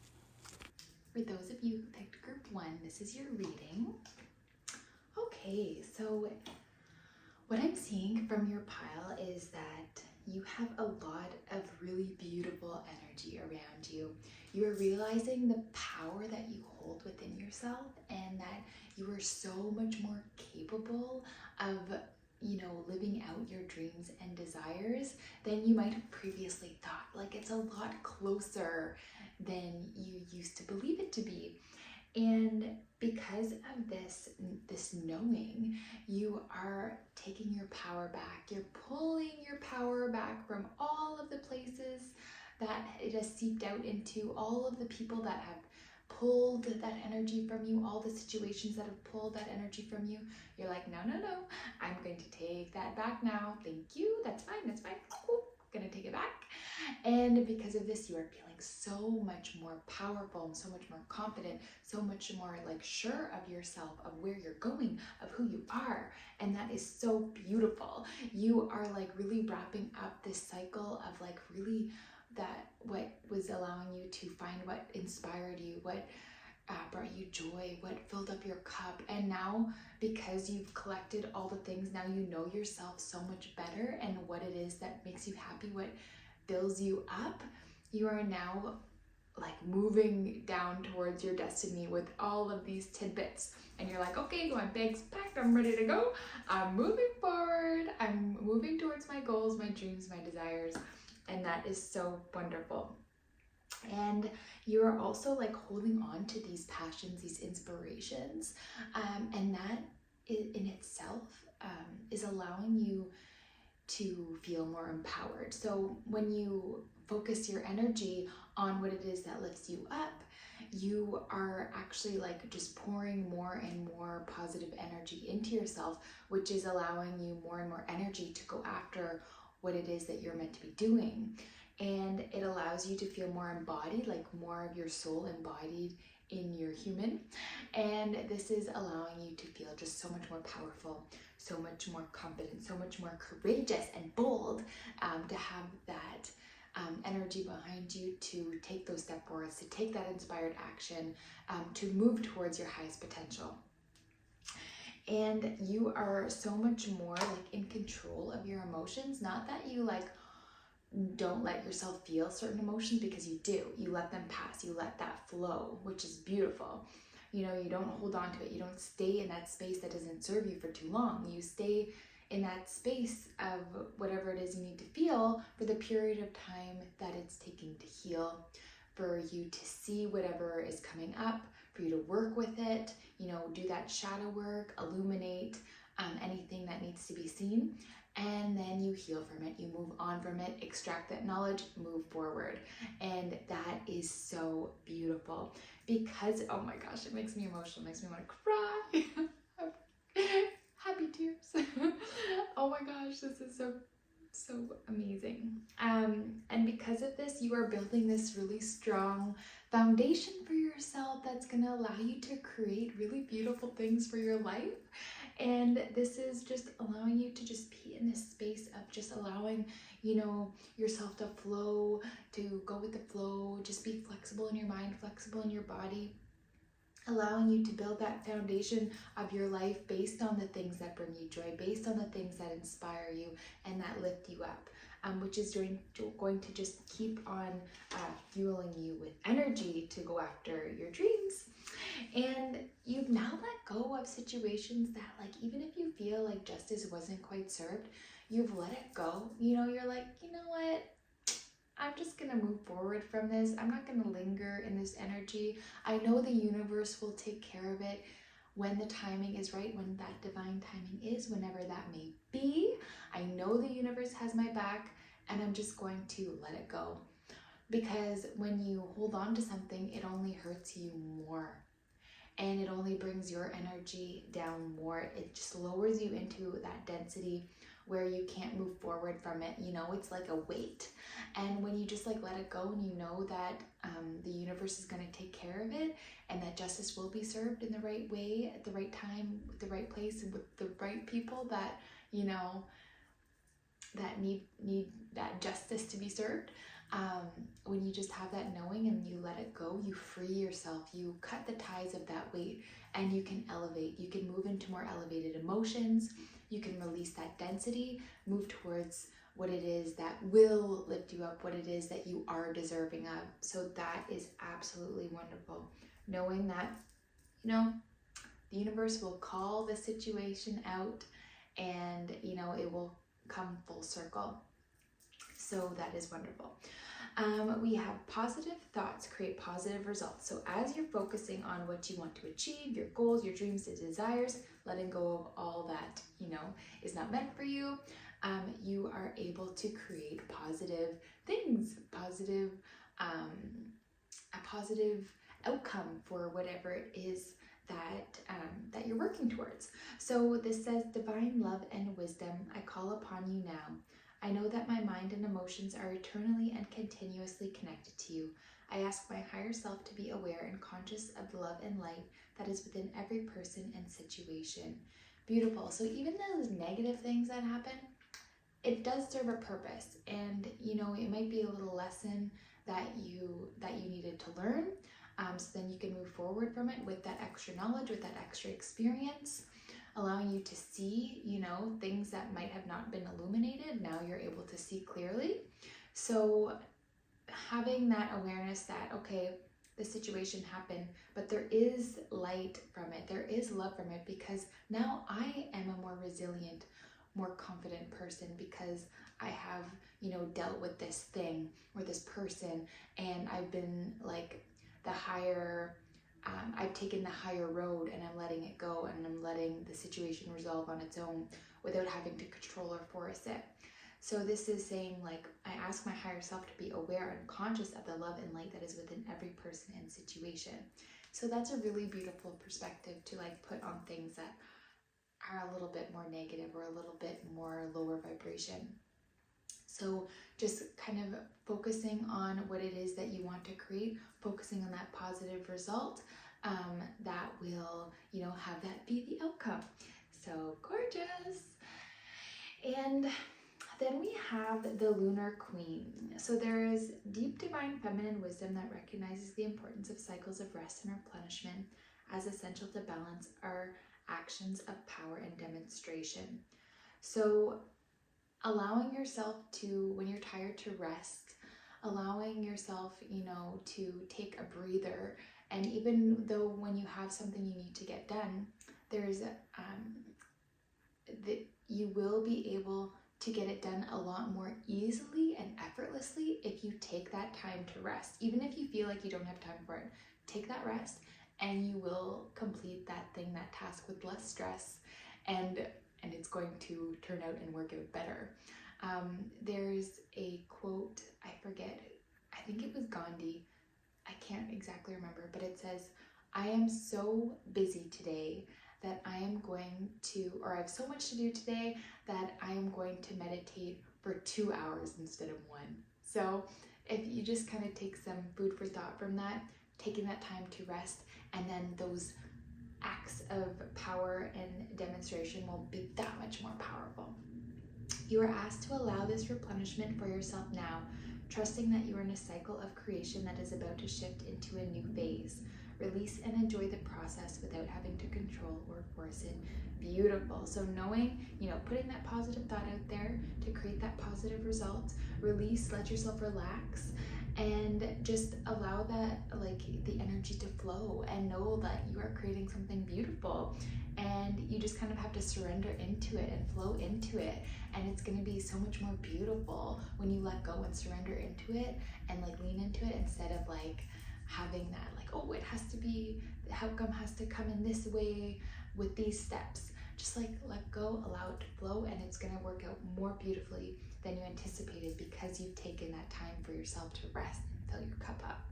For those of you who picked group 1, this is your reading. Okay, so what I'm seeing from your pile is that you have a lot of really beautiful energy around you. You are realizing the power that you hold within yourself, and that you are so much more capable of, living out your dreams and desires than you might have previously thought. Like, it's a lot closer than you used to believe it to be. And because of this knowing, you are taking your power back. You're pulling your power back from all of the places that it has seeped out into, all of the people that have pulled that energy from you, all the situations that have pulled that energy from you. You're like, no, I'm going to take that back now. Thank you. That's fine. Cool. Gonna take it back. And because of this, you are feeling so much more powerful, so much more confident, so much more sure of yourself, of where you're going, of who you are. And that is so beautiful. You are really wrapping up this cycle of really that what was allowing you to find what inspired you, what brought you joy, what filled up your cup. And now, because you've collected all the things, now you know yourself so much better and what it is that makes you happy, what builds you up. You are now moving down towards your destiny with all of these tidbits. And you're like, okay, my bag's packed, I'm ready to go. I'm moving forward. I'm moving towards my goals, my dreams, my desires. And that is so wonderful. And you're also holding on to these passions, these inspirations, and that in itself is allowing you to feel more empowered. So when you focus your energy on what it is that lifts you up, you are actually just pouring more and more positive energy into yourself, which is allowing you more and more energy to go after what it is that you're meant to be doing. And it allows you to feel more embodied, more of your soul embodied in your human. And this is allowing you to feel just so much more powerful, so much more confident, so much more courageous and bold, to have that energy behind you to take those step forwards, to take that inspired action, to move towards your highest potential. And you are so much more in control of your emotions. Not that you don't let yourself feel certain emotions, because you do. You let them pass. You let that flow, which is beautiful. You don't hold on to it. You don't stay in that space that doesn't serve you for too long. You stay in that space of whatever it is you need to feel for the period of time that it's taking to heal, for you to see whatever is coming up, for you to work with it, do that shadow work, illuminate anything that needs to be seen. And then you heal from it, you move on from it, extract that knowledge, move forward. And that is so beautiful, because, oh my gosh, it makes me emotional, it makes me want to cry. Happy tears. Oh my gosh, this is so amazing. And because of this, you are building this really strong foundation for yourself that's going to allow you to create really beautiful things for your life. And this is just allowing you to just be in this space of just allowing, yourself to flow, to go with the flow, just be flexible in your mind, flexible in your body, allowing you to build that foundation of your life based on the things that bring you joy, based on the things that inspire you and that lift you up, which is going to just keep on fueling you with energy to go after your dreams. And you've now let go of situations that even if you feel justice wasn't quite served, you've let it go. You're like, you know what? I'm just going to move forward from this. I'm not going to linger in this energy. I know the universe will take care of it when the timing is right, when that divine timing is, whenever that may be. I know the universe has my back, and I'm just going to let it go. Because when you hold on to something, it only hurts you more. And it only brings your energy down more. It just lowers you into that density where you can't move forward from it. You know, it's like a weight. And when you just like let it go and you know that the universe is going to take care of it and that justice will be served in the right way, at the right time, with the right place, and with the right people that, you know, that need that justice to be served. When you just have that knowing and you let it go, you free yourself, you cut the ties of that weight, and you can elevate. You can move into more elevated emotions. You can release that density, move towards what it is that will lift you up, what it is that you are deserving of. So that is absolutely wonderful. Knowing that, you know, the universe will call the situation out and, you know, it will come full circle. So that is wonderful. We have positive thoughts create positive results. So as you're focusing on what you want to achieve, your goals, your dreams, and desires, letting go of all that, you know, is not meant for you, you are able to create positive things, a positive outcome for whatever it is that you're working towards. So this says, divine love and wisdom, I call upon you now. I know that my mind and emotions are eternally and continuously connected to you. I ask my higher self to be aware and conscious of the love and light that is within every person and situation. Beautiful. So even those negative things that happen, it does serve a purpose. And, you know, it might be a little lesson that you needed to learn. So then you can move forward from it with that extra knowledge, with that extra experience, allowing you to see, you know, things that might have not been illuminated. Now you're able to see clearly. So having that awareness that, okay, the situation happened, but there is light from it. There is love from it, because now I am a more resilient, more confident person, because I have, you know, dealt with this thing or this person, and I've been like the higher, I've taken the higher road, and I'm letting it go, and I'm letting the situation resolve on its own without having to control or force it. So this is saying, like, I ask my higher self to be aware and conscious of the love and light that is within every person and situation. So that's a really beautiful perspective to like put on things that are a little bit more negative or a little bit more lower vibration. So just kind of focusing on what it is that you want to create, focusing on that positive result, that will, you know, have that be the outcome. So gorgeous. And then we have the Lunar Queen. So there is deep divine feminine wisdom that recognizes the importance of cycles of rest and replenishment as essential to balance our actions of power and demonstration. So allowing yourself to, when you're tired, to rest, allowing yourself, you know, to take a breather. And even though when you have something you need to get done, there's you will be able to get it done a lot more easily and effortlessly if you take that time to rest. Even if you feel like you don't have time for it, take that rest and you will complete that thing, that task, with less stress, and it's going to turn out and work out better. There's a quote, I forget, I think it was Gandhi, I can't exactly remember, but it says, I am so busy today that I am going to, or I have so much to do today that I am going to meditate for 2 hours instead of 1. So if you just kind of take some food for thought from that, taking that time to rest, and then those acts of power and demonstration will be that much more powerful. You are asked to allow this replenishment for yourself now, trusting that you are in a cycle of creation that is about to shift into a new phase. Release and enjoy the process without having to control or force it. Beautiful. So knowing, you know, putting that positive thought out there to create that positive result. Release, let yourself relax, and just allow that, like, the energy to flow, and know that you are creating something beautiful. and you just kind of have to surrender into it and flow into it. And it's going to be so much more beautiful when you let go and surrender into it and like lean into it, instead of like having that like, oh, it has to be, the outcome has to come in this way with these steps. Just like let go, allow it to flow, and it's going to work out more beautifully than you anticipated, because you've taken that time for yourself to rest and fill your cup up.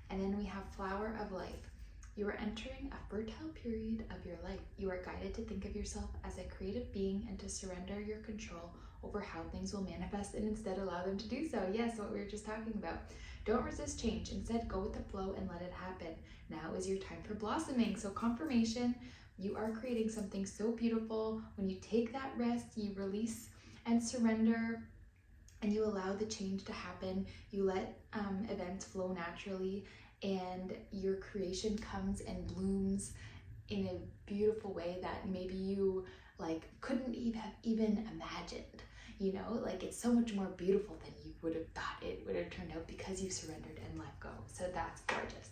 And then we have Flower of Life. You are entering a fertile period of your life. You are guided to think of yourself as a creative being and to surrender your control over how things will manifest and instead allow them to do so. Yes, what we were just talking about. Don't resist change. Instead, go with the flow and let it happen. Now is your time for blossoming. So confirmation, you are creating something so beautiful. When you take that rest, you release and surrender, and you allow the change to happen. You let events flow naturally, and your creation comes and blooms in a beautiful way that maybe you like couldn't even imagined. You know, like it's so much more beautiful than you would have thought it would have turned out, because you surrendered and let go. So that's gorgeous.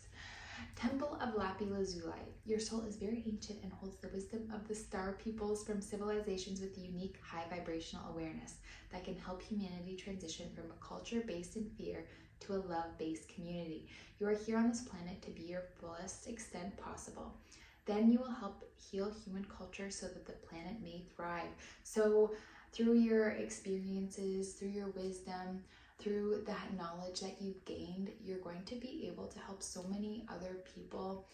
Temple of Lapi Lazuli. Your soul is very ancient and holds the wisdom of the star peoples from civilizations with unique high vibrational awareness that can help humanity transition from a culture based in fear to a love-based community. You are here on this planet to be your fullest extent possible. Then you will help heal human culture so that the planet may thrive. So through your experiences, through your wisdom, through that knowledge that you've gained, you're going to be able to help so many other people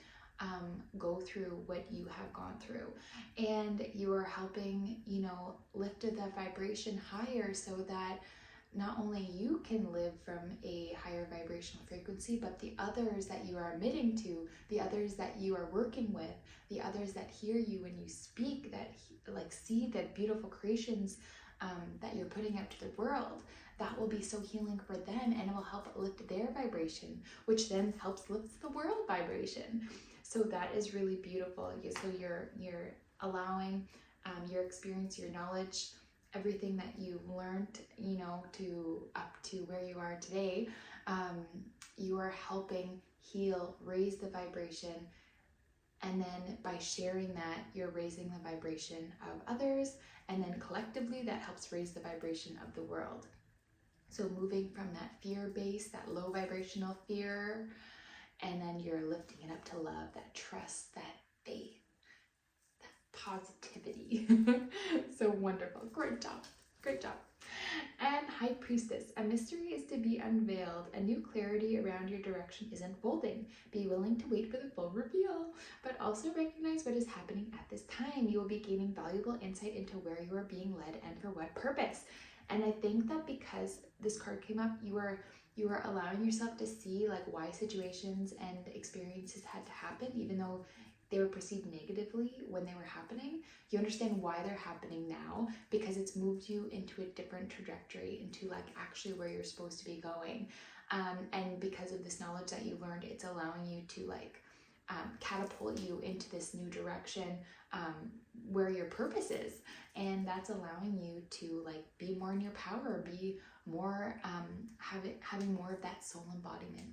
go through what you have gone through. And you are helping, you know, lift the vibration higher so that not only you can live from a higher vibrational frequency, but the others that you are emitting to, the others that you are working with, the others that hear you when you speak, that like see the beautiful creations that you're putting out to the world, that will be so healing for them, and it will help lift their vibration, which then helps lift the world vibration. So that is really beautiful. So you're allowing your experience, your knowledge, everything that you've learned, you know, to up to where you are today, you are helping heal, raise the vibration, and then by sharing that, you're raising the vibration of others, and then collectively that helps raise the vibration of the world. So moving from that fear base, that low vibrational fear, and then you're lifting it up to love, that trust, that faith, that positivity. So wonderful. Great job. Great job. And High Priestess, a mystery is to be unveiled. A new clarity around your direction is unfolding. Be willing to wait for the full reveal, but also recognize what is happening at this time. You will be gaining valuable insight into where you are being led and for what purpose. And I think that because this card came up, you are allowing yourself to see like why situations and experiences had to happen, even though they were perceived negatively when they were happening. You understand why they're happening now, because it's moved you into a different trajectory, into like actually where you're supposed to be going. And because of this knowledge that you learned, it's allowing you to like catapult you into this new direction where your purpose is. And that's allowing you to like be more in your power, be more having more of that soul embodiment.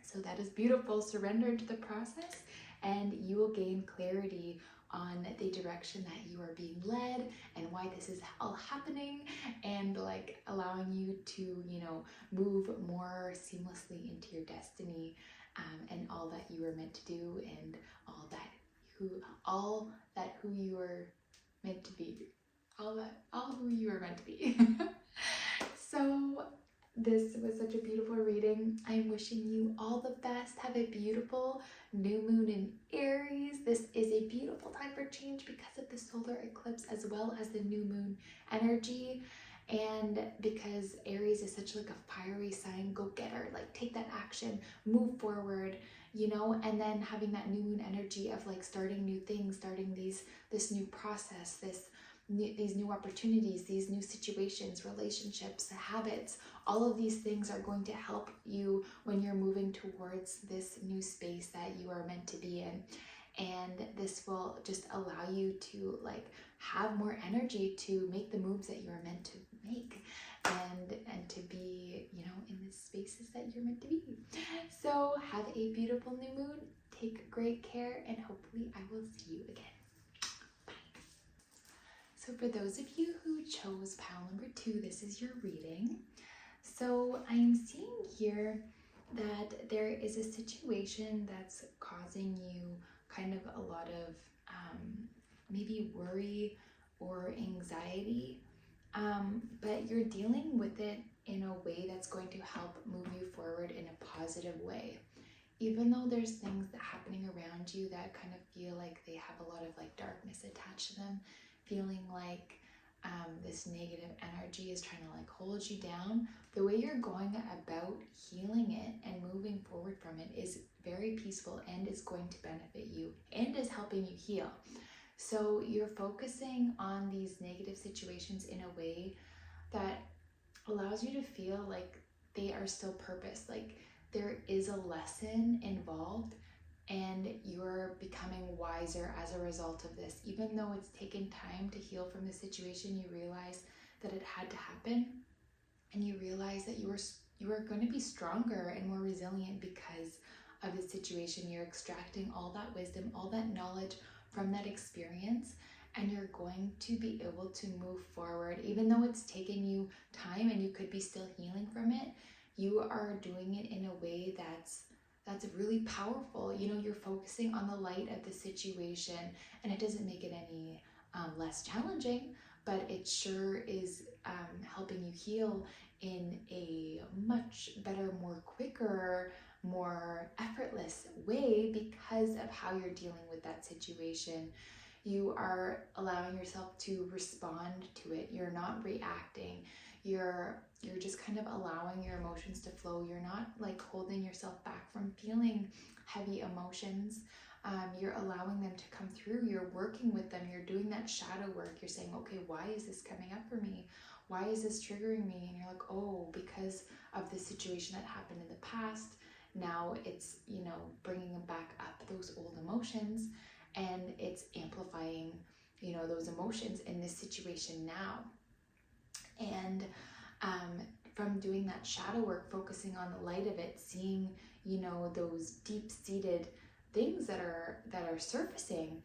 So that is beautiful. Surrender into the process, and you will gain clarity on the direction that you are being led and why this is all happening, and like allowing you to, you know, move more seamlessly into your destiny, and all that you are meant to do, and all who you are meant to be, all who you are meant to be. So this was such a beautiful reading. I'm wishing you all the best. Have a beautiful new moon in Aries. This is a beautiful time for change because of the solar eclipse as well as the new moon energy. And because Aries is such like a fiery sign, go getter, like take that action, move forward, you know, and then having that new moon energy of like starting new things, starting this new process, these new opportunities, these new situations, relationships, habits. All of these things are going to help you when you're moving towards this new space that you are meant to be in. And this will just allow you to like have more energy to make the moves that you are meant to make, and to be, you know, in the spaces that you're meant to be. So have a beautiful new moon. Take great care, and hopefully I will see you again. So for those of you who chose pile number 2, this is your reading. So I'm seeing here that there is a situation that's causing you kind of a lot of maybe worry or anxiety, but you're dealing with it in a way that's going to help move you forward in a positive way. Even though there's things that are happening around you that kind of feel like they have a lot of like darkness attached to them, feeling like this negative energy is trying to like hold you down, the way you're going about healing it and moving forward from it is very peaceful and is going to benefit you and is helping you heal. So you're focusing on these negative situations in a way that allows you to feel like they are still purpose, like there is a lesson involved and you're becoming wiser as a result of this. Even though it's taken time to heal from the situation, you realize that it had to happen, and you realize that you are going to be stronger and more resilient because of the situation. You're extracting all that wisdom, all that knowledge from that experience, and you're going to be able to move forward. Even though it's taken you time and you could be still healing from it, you are doing it in a way that's really powerful. You know, you're focusing on the light of the situation, and it doesn't make it any less challenging, but it sure is helping you heal in a much better, more quicker, more effortless way because of how you're dealing with that situation. You are allowing yourself to respond to it. You're not reacting. You're just kind of allowing your emotions to flow. You're not like holding yourself back from feeling heavy emotions. You're allowing them to come through. You're working with them. You're doing that shadow work. You're saying, okay, why is this coming up for me? Why is this triggering me? And you're like, oh, because of the situation that happened in the past. Now it's, you know, bringing back up those old emotions, and it's amplifying, you know, those emotions in this situation now. And from doing that shadow work, focusing on the light of it, seeing, you know, those deep-seated things that are surfacing,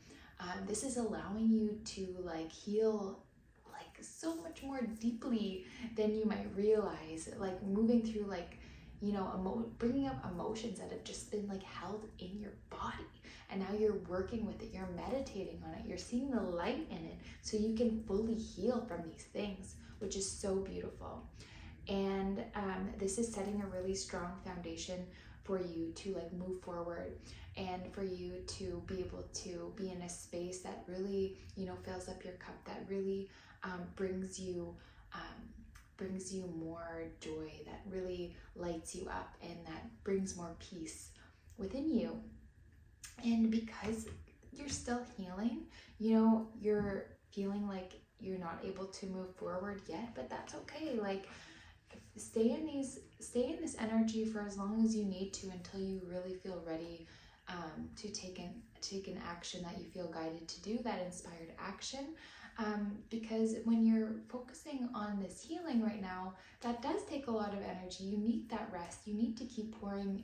this is allowing you to like heal like so much more deeply than you might realize. Like moving through like, you know, bringing up emotions that have just been like held in your body, and now you're working with it, you're meditating on it, you're seeing the light in it so you can fully heal from these things, which is so beautiful. And this is setting a really strong foundation for you to like move forward, and for you to be able to be in a space that really, you know, fills up your cup, that really brings you more joy, that really lights you up, and that brings more peace within you. And because you're still healing, you know, you're feeling like you're not able to move forward yet, but that's okay. Like stay in this energy for as long as you need to, until you really feel ready to take an action that you feel guided to do, that inspired action. Because when you're focusing on this healing right now, that does take a lot of energy. You need that rest. You need to keep pouring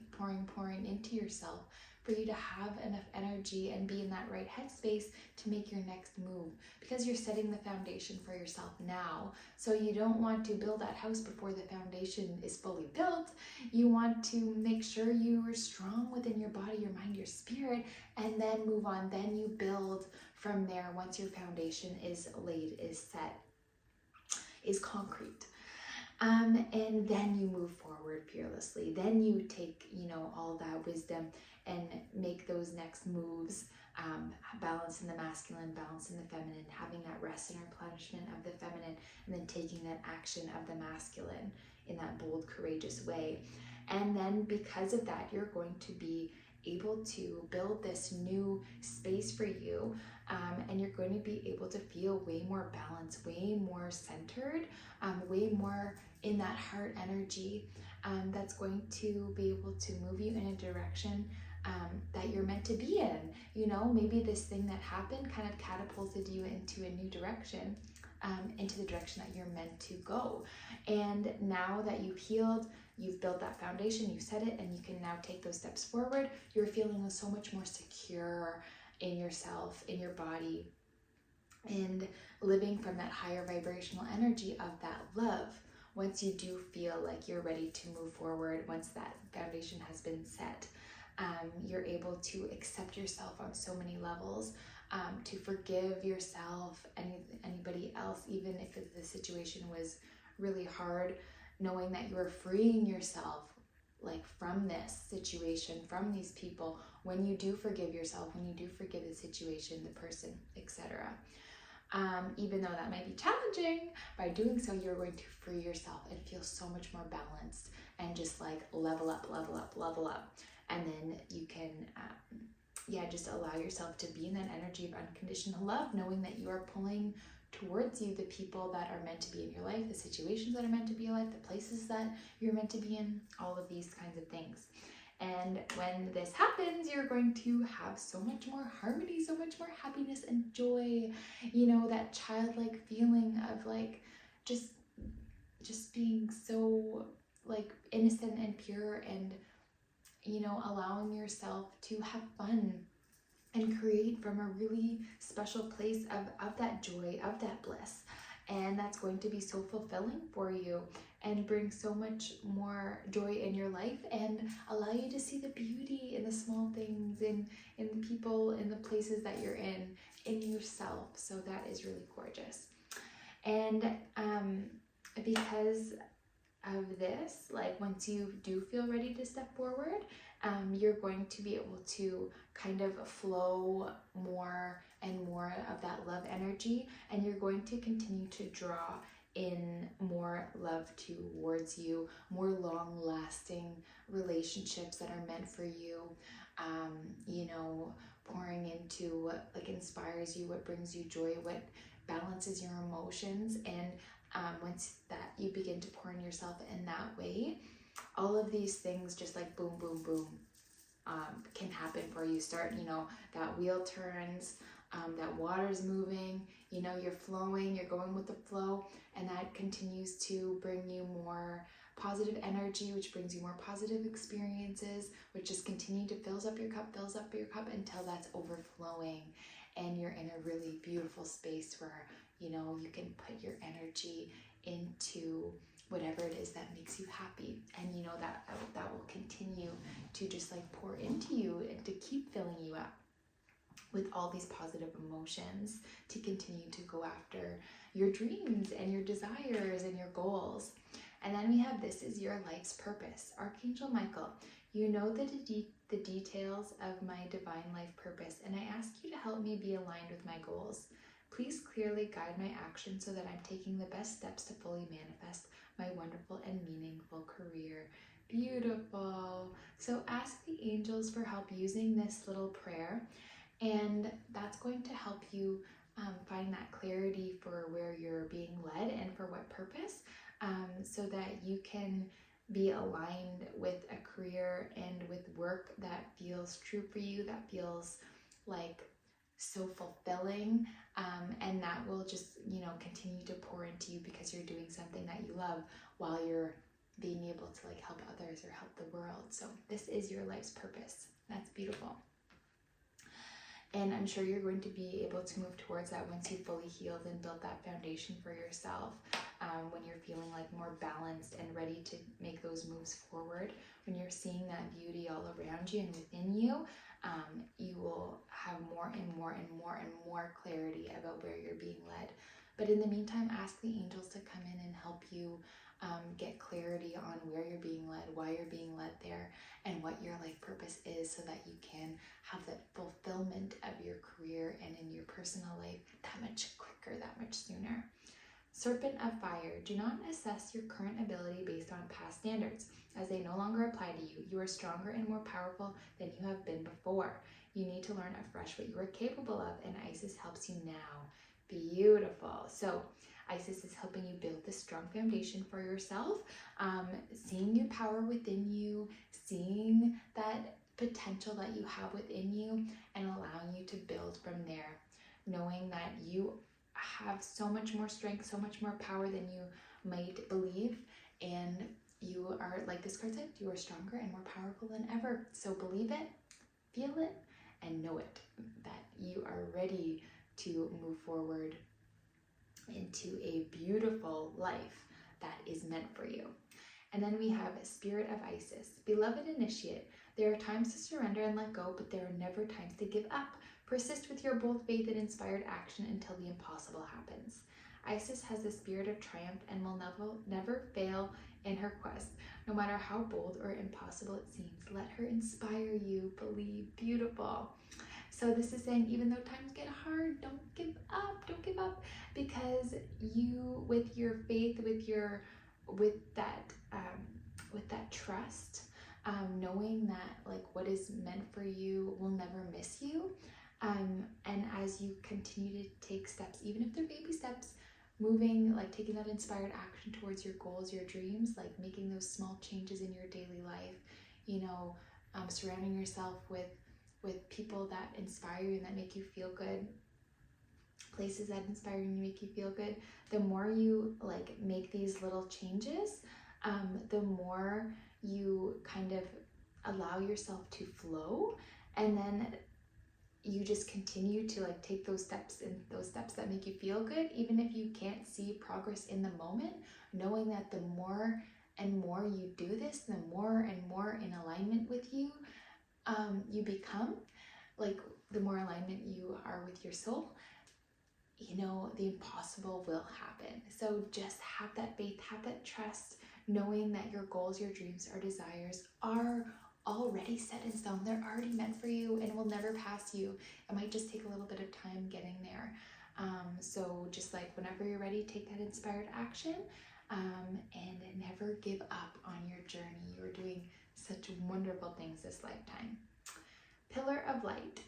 into yourself for you to have enough energy and be in that right headspace to make your next move, because you're setting the foundation for yourself now. So you don't want to build that house before the foundation is fully built. You want to make sure you are strong within your body, your mind, your spirit, and then move on. Then you build from there once your foundation is laid, is set, is concrete. And then you move forward fearlessly. Then you take, you know, all that wisdom and make those next moves, balance in the masculine, balance in the feminine, having that rest and replenishment of the feminine, and then taking that action of the masculine in that bold, courageous way. And then because of that, you're going to be able to build this new space for you, and you're going to be able to feel way more balanced, way more centered, way more in that heart energy, that's going to be able to move you in a direction that you're meant to be in. You know, maybe this thing that happened kind of catapulted you into a new direction, into the direction that you're meant to go. And now that you've healed, you've built that foundation, you've set it, and you can now take those steps forward. You're feeling so much more secure in yourself, in your body, and living from that higher vibrational energy of that love. Once you do feel like you're ready to move forward, once that foundation has been set, you're able to accept yourself on so many levels, to forgive yourself, anybody else, even if the situation was really hard, knowing that you are freeing yourself like from this situation, from these people, when you do forgive yourself, when you do forgive the situation, the person, etc. Even though that might be challenging, by doing so, you're going to free yourself and feel so much more balanced and just like level up, level up, level up. And then you can, just allow yourself to be in that energy of unconditional love, knowing that you are pulling towards you the people that are meant to be in your life, the situations that are meant to be in your life, the places that you're meant to be in, all of these kinds of things. And when this happens, you're going to have so much more harmony, so much more happiness and joy, that childlike feeling of like just being so like innocent and pure, and allowing yourself to have fun and create from a really special place of that joy, of that bliss. And that's going to be so fulfilling for you and bring so much more joy in your life and allow you to see the beauty in the small things, in the people, in the places that you're in yourself. So that is really gorgeous. And because of this, like once you do feel ready to step forward, you're going to be able to kind of flow more and more of that love energy, and you're going to continue to draw in more love towards you, more long-lasting relationships that are meant for you, pouring into what like inspires you, what brings you joy, what balances your emotions. And once that you begin to pour in yourself in that way, all of these things just like boom, boom, boom, can happen for you. Start, that wheel turns, that water's moving, you're flowing, you're going with the flow, and that continues to bring you more positive energy, which brings you more positive experiences, which just continue to fills up your cup until that's overflowing, and you're in a really beautiful space where you can put your energy into whatever it is that makes you happy, and that will continue to just like pour into you and to keep filling you up with all these positive emotions to continue to go after your dreams and your desires and your goals. And then we have, this is your life's purpose. Archangel Michael, you know the details of my divine life purpose, and I ask you to help me be aligned with my goals. Please clearly guide my actions so that I'm taking the best steps to fully manifest my wonderful and meaningful career. Beautiful. So ask the angels for help using this little prayer, and that's going to help you find that clarity for where you're being led and for what purpose, so that you can be aligned with a career and with work that feels true for you, that feels like so fulfilling, and that will just continue to pour into you because you're doing something that you love while you're being able to like help others or help the world. So this is your life's purpose. That's beautiful. And I'm sure you're going to be able to move towards that once you've fully healed and built that foundation for yourself, when you're feeling like more balanced and ready to make those moves forward, when you're seeing that beauty all around you and within you, you will have more and more and more and more clarity about where you're being led. But in the meantime, ask the angels to come in and help you get clarity on where you're being led, why you're being led there, and what your life purpose is, so that you can have that fulfillment of your career and in your personal life that much quicker, that much sooner. Serpent of fire, do not assess your current ability based on past standards, as they no longer apply to you. You are stronger and more powerful than you have been before. You need to learn afresh what you are capable of, and Isis helps you now. Beautiful. So Isis is helping you build this strong foundation for yourself, seeing your power within you, seeing that potential that you have within you, and allowing you to build from there, knowing that you have so much more strength, so much more power than you might believe, and you are, like this card said, you are stronger and more powerful than ever. So believe it, feel it, and know it, that you are ready to move forward into a beautiful life that is meant for you. And then we have Spirit of Isis. Beloved initiate, there are times to surrender and let go, but there are never times to give up. Persist with your bold faith and inspired action until the impossible happens. Isis has the spirit of triumph and will never fail in her quest. No matter how bold or impossible it seems, let her inspire you. Believe. Beautiful. So this is saying, even though times get hard, don't give up. Don't give up, because you, with your faith, with that trust, knowing that like what is meant for you will never miss you. And as you continue to take steps, even if they're baby steps, moving, like taking that inspired action towards your goals, your dreams, like making those small changes in your daily life, surrounding yourself with people that inspire you and that make you feel good, places that inspire you and make you feel good. The more you like make these little changes, the more you kind of allow yourself to flow, and then you just continue to like take those steps that make you feel good, even if you can't see progress in the moment, knowing that the more and more you do this, the more and more in alignment with you become, like the more alignment you are with your soul, the impossible will happen. So just have that faith, have that trust, knowing that your goals, your dreams, or desires are already set in stone. They're already meant for you and will never pass you. It might just take a little bit of time getting there. So just like whenever you're ready, take that inspired action, and never give up on your journey. You're doing such wonderful things this lifetime. Pillar of light.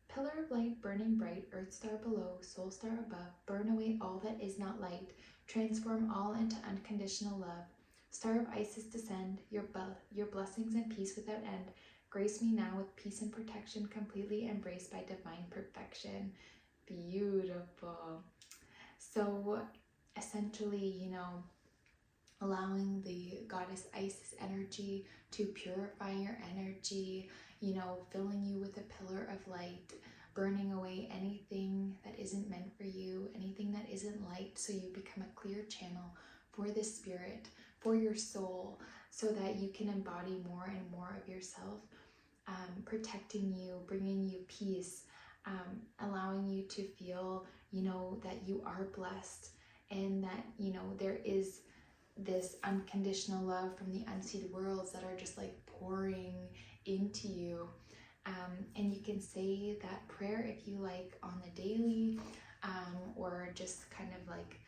Pillar of light, burning bright, earth star below, soul star above, burn away all that is not light, transform all into unconditional love. Star of Isis, descend, your blessings and peace without end. Grace me now with peace and protection, completely embraced by divine perfection. Beautiful. So essentially, allowing the goddess Isis energy to purify your energy, filling you with a pillar of light, burning away anything that isn't meant for you, anything that isn't light, so you become a clear channel for the spirit, for your soul, so that you can embody more and more of yourself, protecting you, bringing you peace, allowing you to feel, that you are blessed, and that, there is this unconditional love from the unseen worlds that are just like pouring into you. And you can say that prayer if you like on the daily, or just kind of like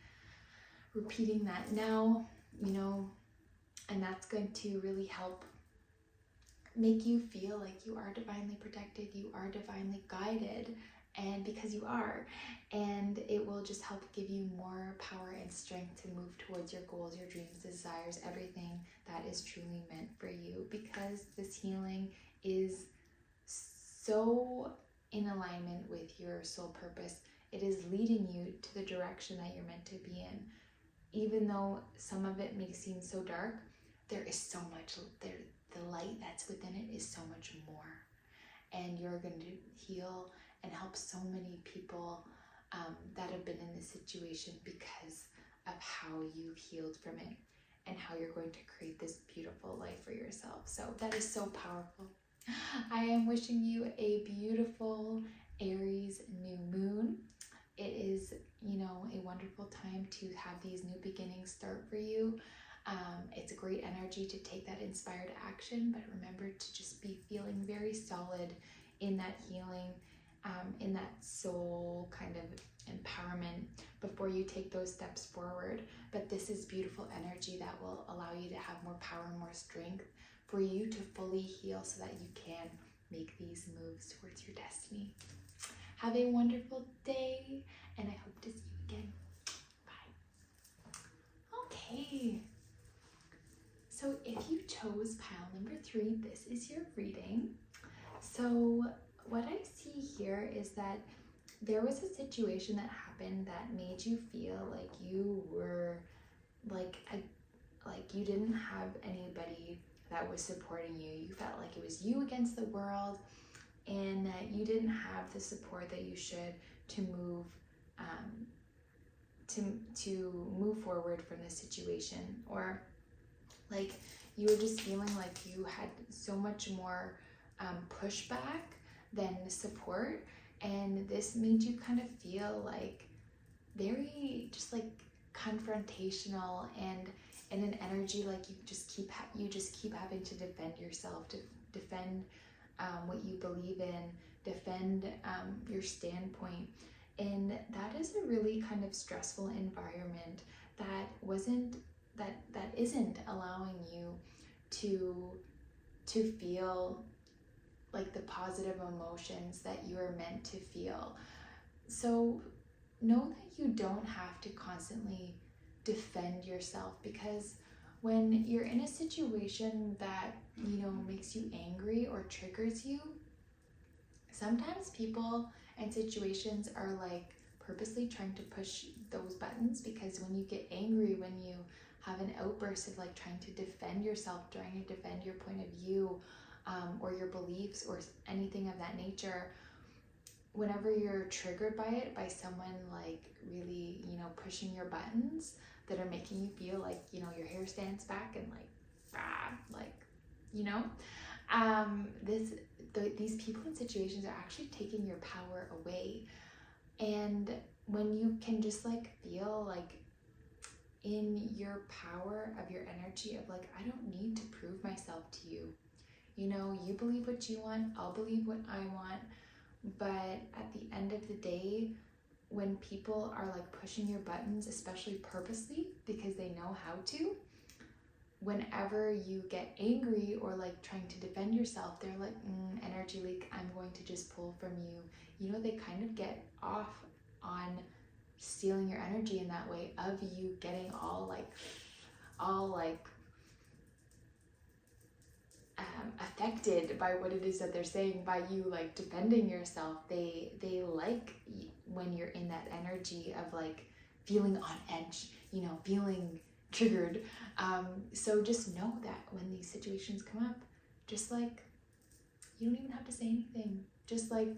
repeating that now, and that's going to really help make you feel like you are divinely protected, you are divinely guided, and because you are, and it will just help give you more power and strength to move towards your goals, your dreams, desires, everything that is truly meant for you, because this healing is so in alignment with your soul purpose. It is leading you to the direction that you're meant to be in. Even though some of it may seem so dark, there is so much there. The light that's within it is so much more, and you're going to heal and help so many people that have been in this situation because of how you've healed from it and how you're going to create this beautiful life for yourself. So that is so powerful. I am wishing you a beautiful Aries new moon. It is, a wonderful time to have these new beginnings start for you. It's a great energy to take that inspired action, but remember to just be feeling very solid in that healing, in that soul kind of empowerment before you take those steps forward. But this is beautiful energy that will allow you to have more power and more strength for you to fully heal so that you can make these moves towards your destiny. Have a wonderful day, and I hope to see you again. Bye. Okay. So if you chose pile number 3, this is your reading. So what I see here is that there was a situation that happened that made you feel like you were like you didn't have anybody that was supporting you. You felt like it was you against the world, and that you didn't have the support that you should to move to move forward from this situation, or like you were just feeling like you had so much more pushback than support, and this made you kind of feel like very just like confrontational and in an energy like you just keep having to defend yourself, to defend what you believe in, defend your standpoint. And that is a really kind of stressful environment that isn't allowing you to feel like the positive emotions that you are meant to feel. So know that you don't have to constantly defend yourself, because when you're in a situation that, you know, makes you angry or triggers you, sometimes people and situations are like purposely trying to push those buttons, because when you get angry, when you have an outburst of like trying to defend yourself, trying to defend your point of view, or your beliefs or anything of that nature, whenever you're triggered by it, by someone like really, you know, pushing your buttons that are making you feel like, you know, your hair stands back and like, you know, these people and situations are actually taking your power away. And when you can just like feel like in your power of your energy of like, I don't need to prove myself to you. You know, you believe what you want, I'll believe what I want. But at the end of the day, when people are like pushing your buttons, especially purposely because they know how to, whenever you get angry or like trying to defend yourself, they're like, energy leak, I'm going to just pull from you. You know, they kind of get off on stealing your energy in that way, of you getting all like affected by what it is that they're saying, by you like defending yourself. They like when you're in that energy of like feeling on edge, you know, feeling triggered. So just know that when these situations come up, just like, you don't even have to say anything. Just like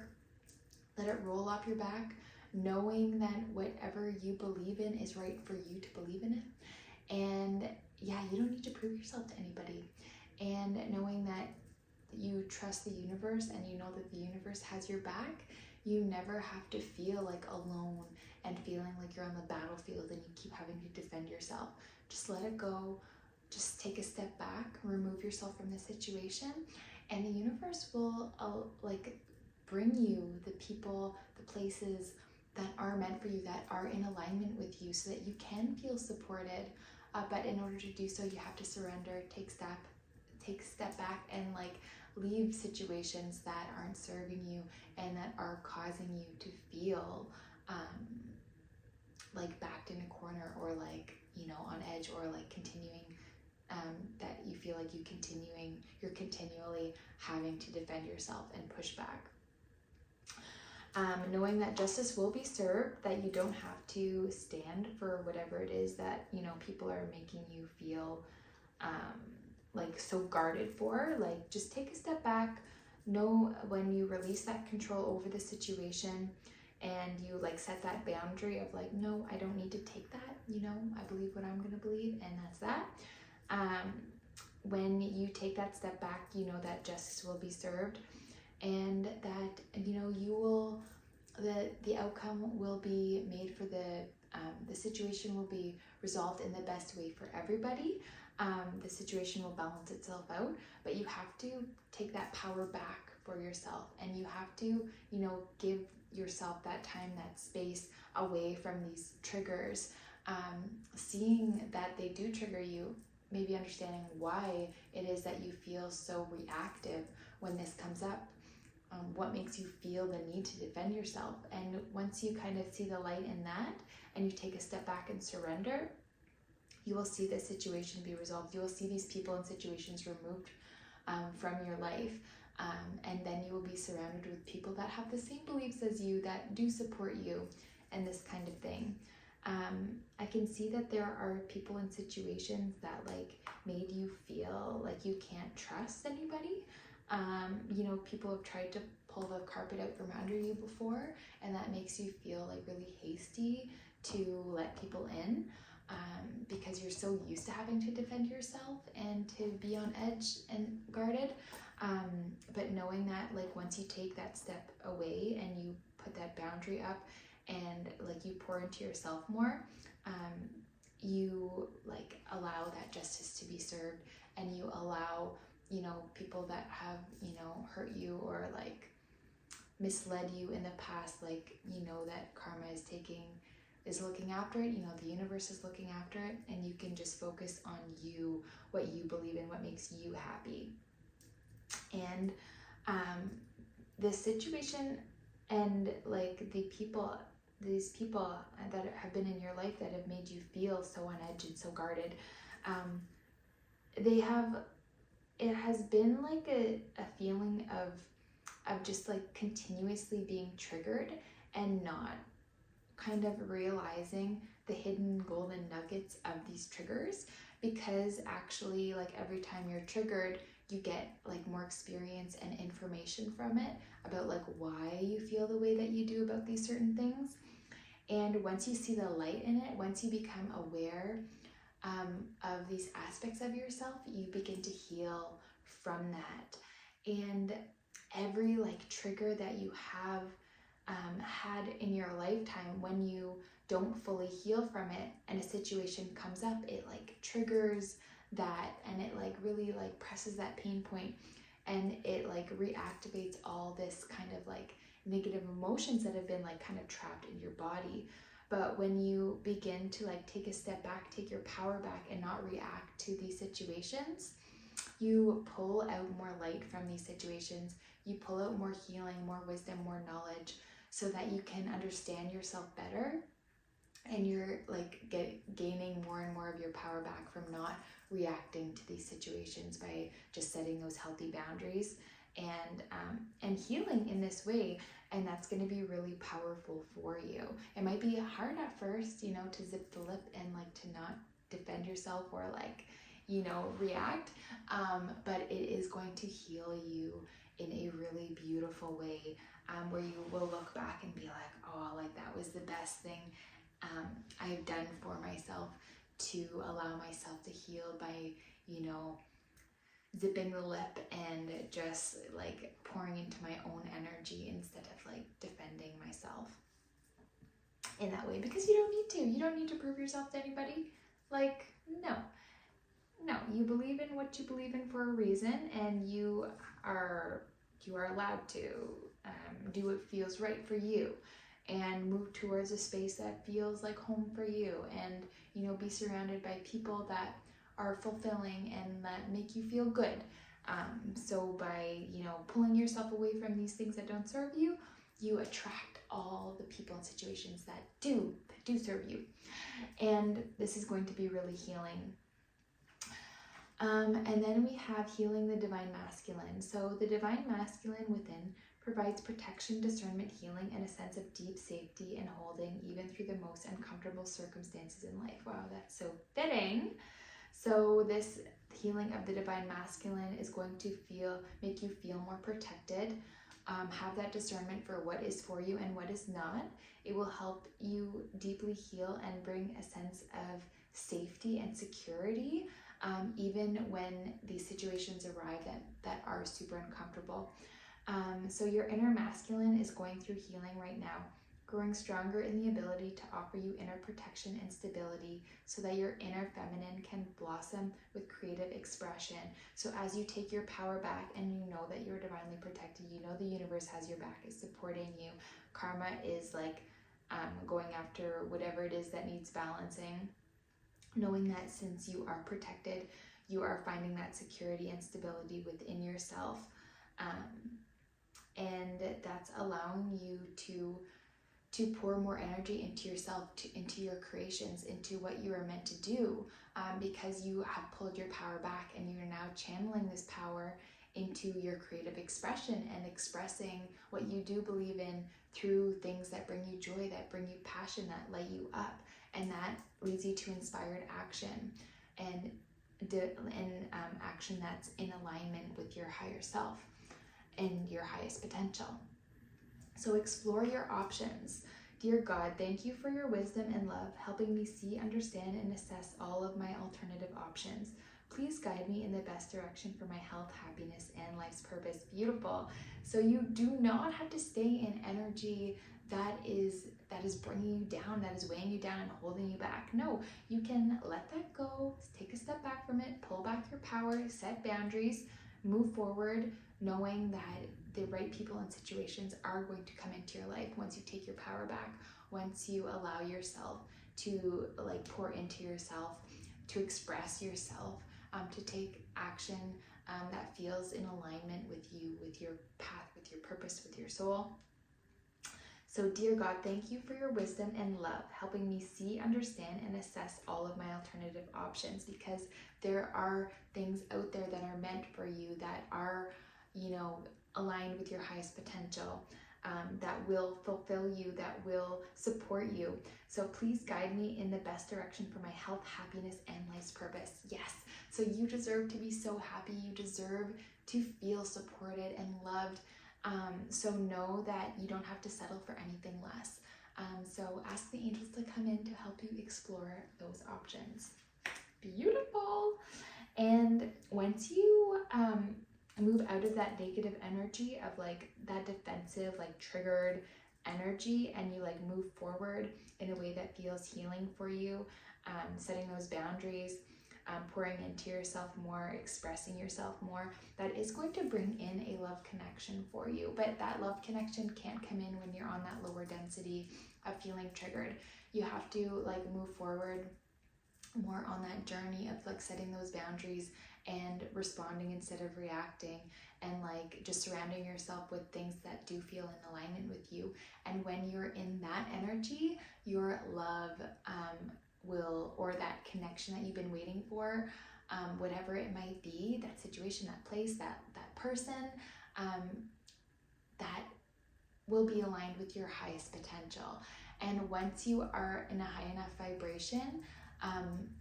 let it roll off your back, knowing that whatever you believe in is right for you to believe in it. And yeah, you don't need to prove yourself to anybody. And knowing that you trust the universe and you know that the universe has your back, you never have to feel like alone and feeling like you're on the battlefield and you keep having to defend yourself. Just let it go. Just take a step back, remove yourself from the situation, and the universe will like bring you the people, the places that are meant for you, that are in alignment with you, so that you can feel supported. But in order to do so, you have to surrender, take a step back, and like leave situations that aren't serving you and that are causing you to feel like backed in a corner, or like, you know, on edge, or like continuing that you feel like you're continually having to defend yourself and push back. Knowing that justice will be served, that you don't have to stand for whatever it is that, you know, people are making you feel like so guarded for. Like, just take a step back. Know when you release that control over the situation and you like set that boundary of like, no, I don't need to take that, you know, I believe what I'm going to believe, and that's that. When you take that step back, you know that justice will be served, and that, you know, you will, the outcome will be made for the situation will be resolved in the best way for everybody. The situation will balance itself out, but you have to take that power back for yourself, and you have to, you know, give yourself that time, that space away from these triggers, seeing that they do trigger you, maybe understanding why it is that you feel so reactive when this comes up, what makes you feel the need to defend yourself. And once you kind of see the light in that and you take a step back and surrender, you will see this situation be resolved. You will see these people and situations removed from your life. And then you will be surrounded with people that have the same beliefs as you, that do support you, and this kind of thing. I can see that there are people in situations that like made you feel like you can't trust anybody. You know, people have tried to pull the carpet out from under you before, and that makes you feel like really hasty to let people in, because you're so used to having to defend yourself and to be on edge and guarded. But knowing that, like, once you take that step away and you put that boundary up and like you pour into yourself more, you like allow that justice to be served, and you allow, you know, people that have, you know, hurt you or like misled you in the past, like, you know, that karma is looking after it, you know, the universe is looking after it, and you can just focus on you, what you believe in, what makes you happy. And this situation and like these people that have been in your life that have made you feel so on edge and so guarded, it has been like a feeling of just like continuously being triggered and not kind of realizing the hidden golden nuggets of these triggers, because actually, like, every time you're triggered, you get like more experience and information from it about like why you feel the way that you do about these certain things. And once you see the light in it, once you become aware of these aspects of yourself, you begin to heal from that. And every like trigger that you have had in your lifetime, when you don't fully heal from it and a situation comes up, it like triggers that, and it like really like presses that pain point, and it like reactivates all this kind of like negative emotions that have been like kind of trapped in your body. But when you begin to like take a step back, take your power back, and not react to these situations, you pull out more light from these situations. You pull out more healing, more wisdom, more knowledge, so that you can understand yourself better, and you're like gaining more and more of your power back from not reacting to these situations by just setting those healthy boundaries and healing in this way. And that's going to be really powerful for you. It might be hard at first, you know, to zip the lip and like to not defend yourself or like, you know, react, but it is going to heal you in a really beautiful way, where you will look back and be like, oh, like that was the best thing I've done for myself, to allow myself to heal by, you know, zipping the lip and just like pouring into my own energy instead of like defending myself in that way. Because you don't need to prove yourself to anybody. Like, no, you believe in what you believe in for a reason, and you are allowed to do what feels right for you, and move towards a space that feels like home for you, and, you know, be surrounded by people that are fulfilling and that make you feel good. So by, you know, pulling yourself away from these things that don't serve you, you attract all the people and situations that do serve you. And this is going to be really healing. And then we have healing the divine masculine. So the divine masculine within provides protection, discernment, healing, and a sense of deep safety and holding, even through the most uncomfortable circumstances in life. Wow, that's so fitting. So this healing of the divine masculine is going to make you feel more protected, have that discernment for what is for you and what is not. It will help you deeply heal and bring a sense of safety and security, even when these situations arrive that are super uncomfortable. So your inner masculine is going through healing right now, growing stronger in the ability to offer you inner protection and stability, so that your inner feminine can blossom with creative expression. So as you take your power back and you know that you're divinely protected, you know the universe has your back, is supporting you. Karma is like going after whatever it is that needs balancing, knowing that since you are protected, you are finding that security and stability within yourself. And that's allowing you to pour more energy into yourself, into your creations, into what you are meant to do, because you have pulled your power back and you're now channeling this power into your creative expression and expressing what you do believe in through things that bring you joy, that bring you passion, that light you up, and that leads you to inspired action and action that's in alignment with your higher self. in your highest potential. So explore your options. Dear God, thank you for your wisdom and love, helping me see, understand, and assess all of my alternative options. Please guide me in the best direction for my health, happiness, and life's purpose. Beautiful. So you do not have to stay in energy that is bringing you down, that is weighing you down and holding you back. No, you can let that go, take a step back from it, pull back your power, set boundaries, move forward, knowing that the right people and situations are going to come into your life once you take your power back, once you allow yourself to like pour into yourself, to express yourself, to take action that feels in alignment with you, with your path, with your purpose, with your soul. So dear God, thank you for your wisdom and love, helping me see, understand, and assess all of my alternative options, because there are things out there that are meant for you, that are, you know, aligned with your highest potential, that will fulfill you, that will support you. So please guide me in the best direction for my health, happiness, and life's purpose. Yes, so you deserve to be so happy. You deserve to feel supported and loved. So know that you don't have to settle for anything less. So ask the angels to come in to help you explore those options. Beautiful. And once you move out of that negative energy of like that defensive, like triggered energy, and you like move forward in a way that feels healing for you, setting those boundaries, pouring into yourself more, expressing yourself more, that is going to bring in a love connection for you. But that love connection can't come in when you're on that lower density of feeling triggered. You have to like move forward more on that journey of like setting those boundaries and responding instead of reacting, and like just surrounding yourself with things that do feel in alignment with you. And when you're in that energy, your love will, or that connection that you've been waiting for, whatever it might be, that situation, that place, that person, that will be aligned with your highest potential. And once you are in a high enough vibration,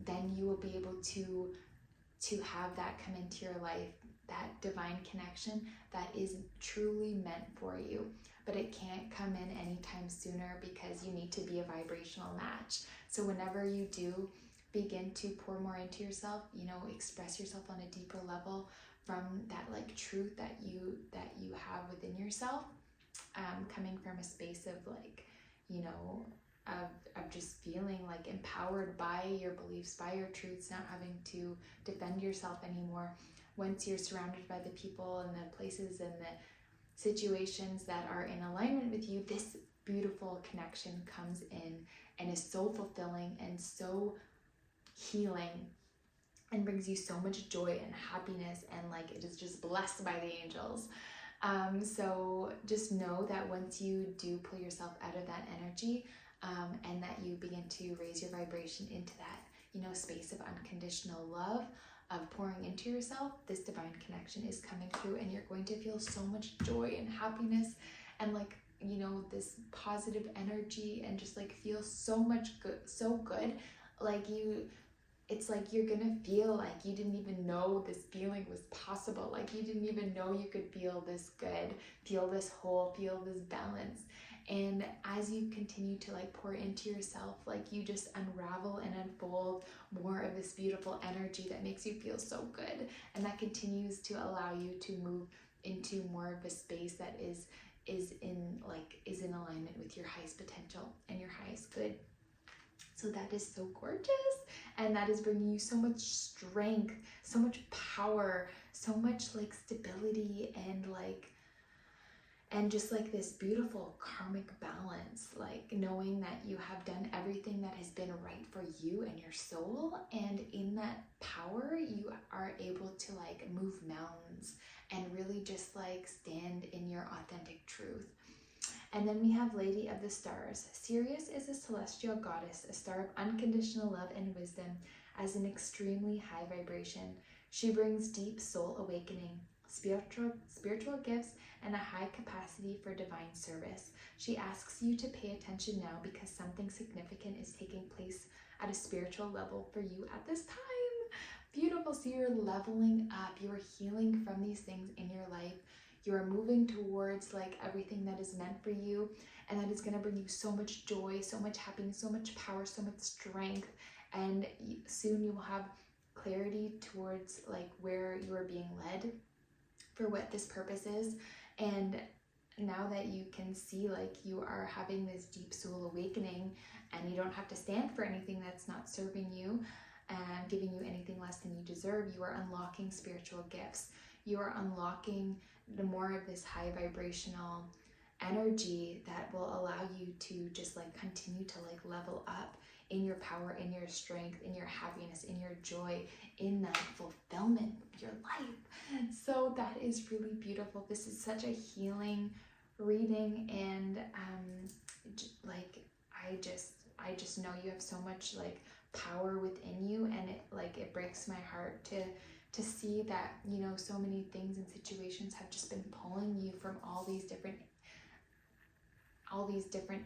then you will be able to have that come into your life, that divine connection that is truly meant for you. But it can't come in anytime sooner, because you need to be a vibrational match. So whenever you do begin to pour more into yourself, you know, express yourself on a deeper level from that like truth that you have within yourself, coming from a space of like, you know, of just feeling like empowered by your beliefs, by your truths, not having to defend yourself anymore. Once you're surrounded by the people and the places and the situations that are in alignment with you, this beautiful connection comes in and is so fulfilling and so healing, and brings you so much joy and happiness, and like it is just blessed by the angels. So just know that once you do pull yourself out of that energy, and that you begin to raise your vibration into that, you know, space of unconditional love, of pouring into yourself, this divine connection is coming through, and you're going to feel so much joy and happiness, and like, you know, this positive energy, and just like feel so much good, so good. Like it's like you're gonna feel like you didn't even know this feeling was possible. Like you didn't even know you could feel this good, feel this whole, feel this balance. And as you continue to like pour into yourself, like you just unravel and unfold more of this beautiful energy that makes you feel so good, and that continues to allow you to move into more of a space that is in alignment with your highest potential and your highest good. So that is so gorgeous, and that is bringing you so much strength, so much power, so much like stability, and just like this beautiful karmic balance, like knowing that you have done everything that has been right for you and your soul, and in that power you are able to like move mountains and really just like stand in your authentic truth. And then we have Lady of the Stars. Sirius is a celestial goddess, a star of unconditional love and wisdom, as an extremely high vibration. She brings deep soul awakening, spiritual gifts, and a high capacity for divine service. She asks you to pay attention now, because something significant is taking place at a spiritual level for you at this time. Beautiful. So you're leveling up, you're healing from these things in your life. You are moving towards like everything that is meant for you, and that is going to bring you so much joy, so much happiness, so much power, so much strength. And soon you will have clarity towards like where you are being led for what this purpose is. And now that you can see like you are having this deep soul awakening, and you don't have to stand for anything that's not serving you and giving you anything less than you deserve, you are unlocking spiritual gifts. You are unlocking the more of this high vibrational energy that will allow you to just like continue to like level up in your power, in your strength, in your happiness, in your joy, in that fulfillment of your life. So that is really beautiful. This is such a healing reading, and like I just know you have so much like power within you, and it breaks my heart to see that, you know, so many things and situations have just been pulling you from all these different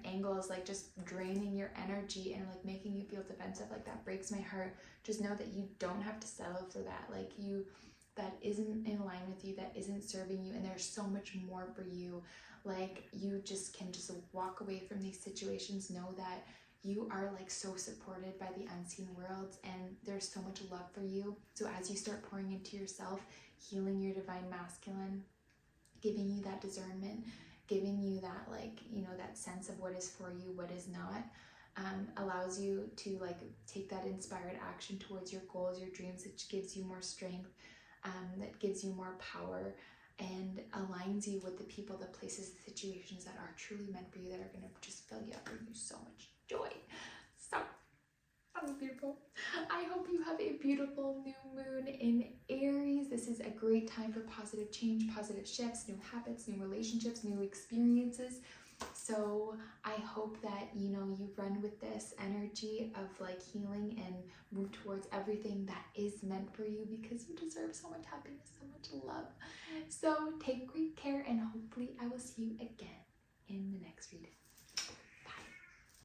angles, like just draining your energy and like making you feel defensive. Like that breaks my heart. Just know that you don't have to settle for that. Like that isn't in line with you, that isn't serving you, and there's so much more for you. Like you just can just walk away from these situations, know that you are like so supported by the unseen worlds, and there's so much love for you. So as you start pouring into yourself, healing your divine masculine, giving you that discernment, giving you that like, you know, that sense of what is for you, what is not, allows you to like take that inspired action towards your goals, your dreams, which gives you more strength, that gives you more power, and aligns you with the people, the places, the situations that are truly meant for you, that are going to just fill you up and bring you so much joy. So beautiful. I hope you have a beautiful new moon in Aries. This is a great time for positive change, positive shifts, new habits, new relationships, new experiences. So I hope that, you know, you run with this energy of like healing and move towards everything that is meant for you, because you deserve so much happiness, so much love. So take great care, and hopefully I will see you again in the next reading.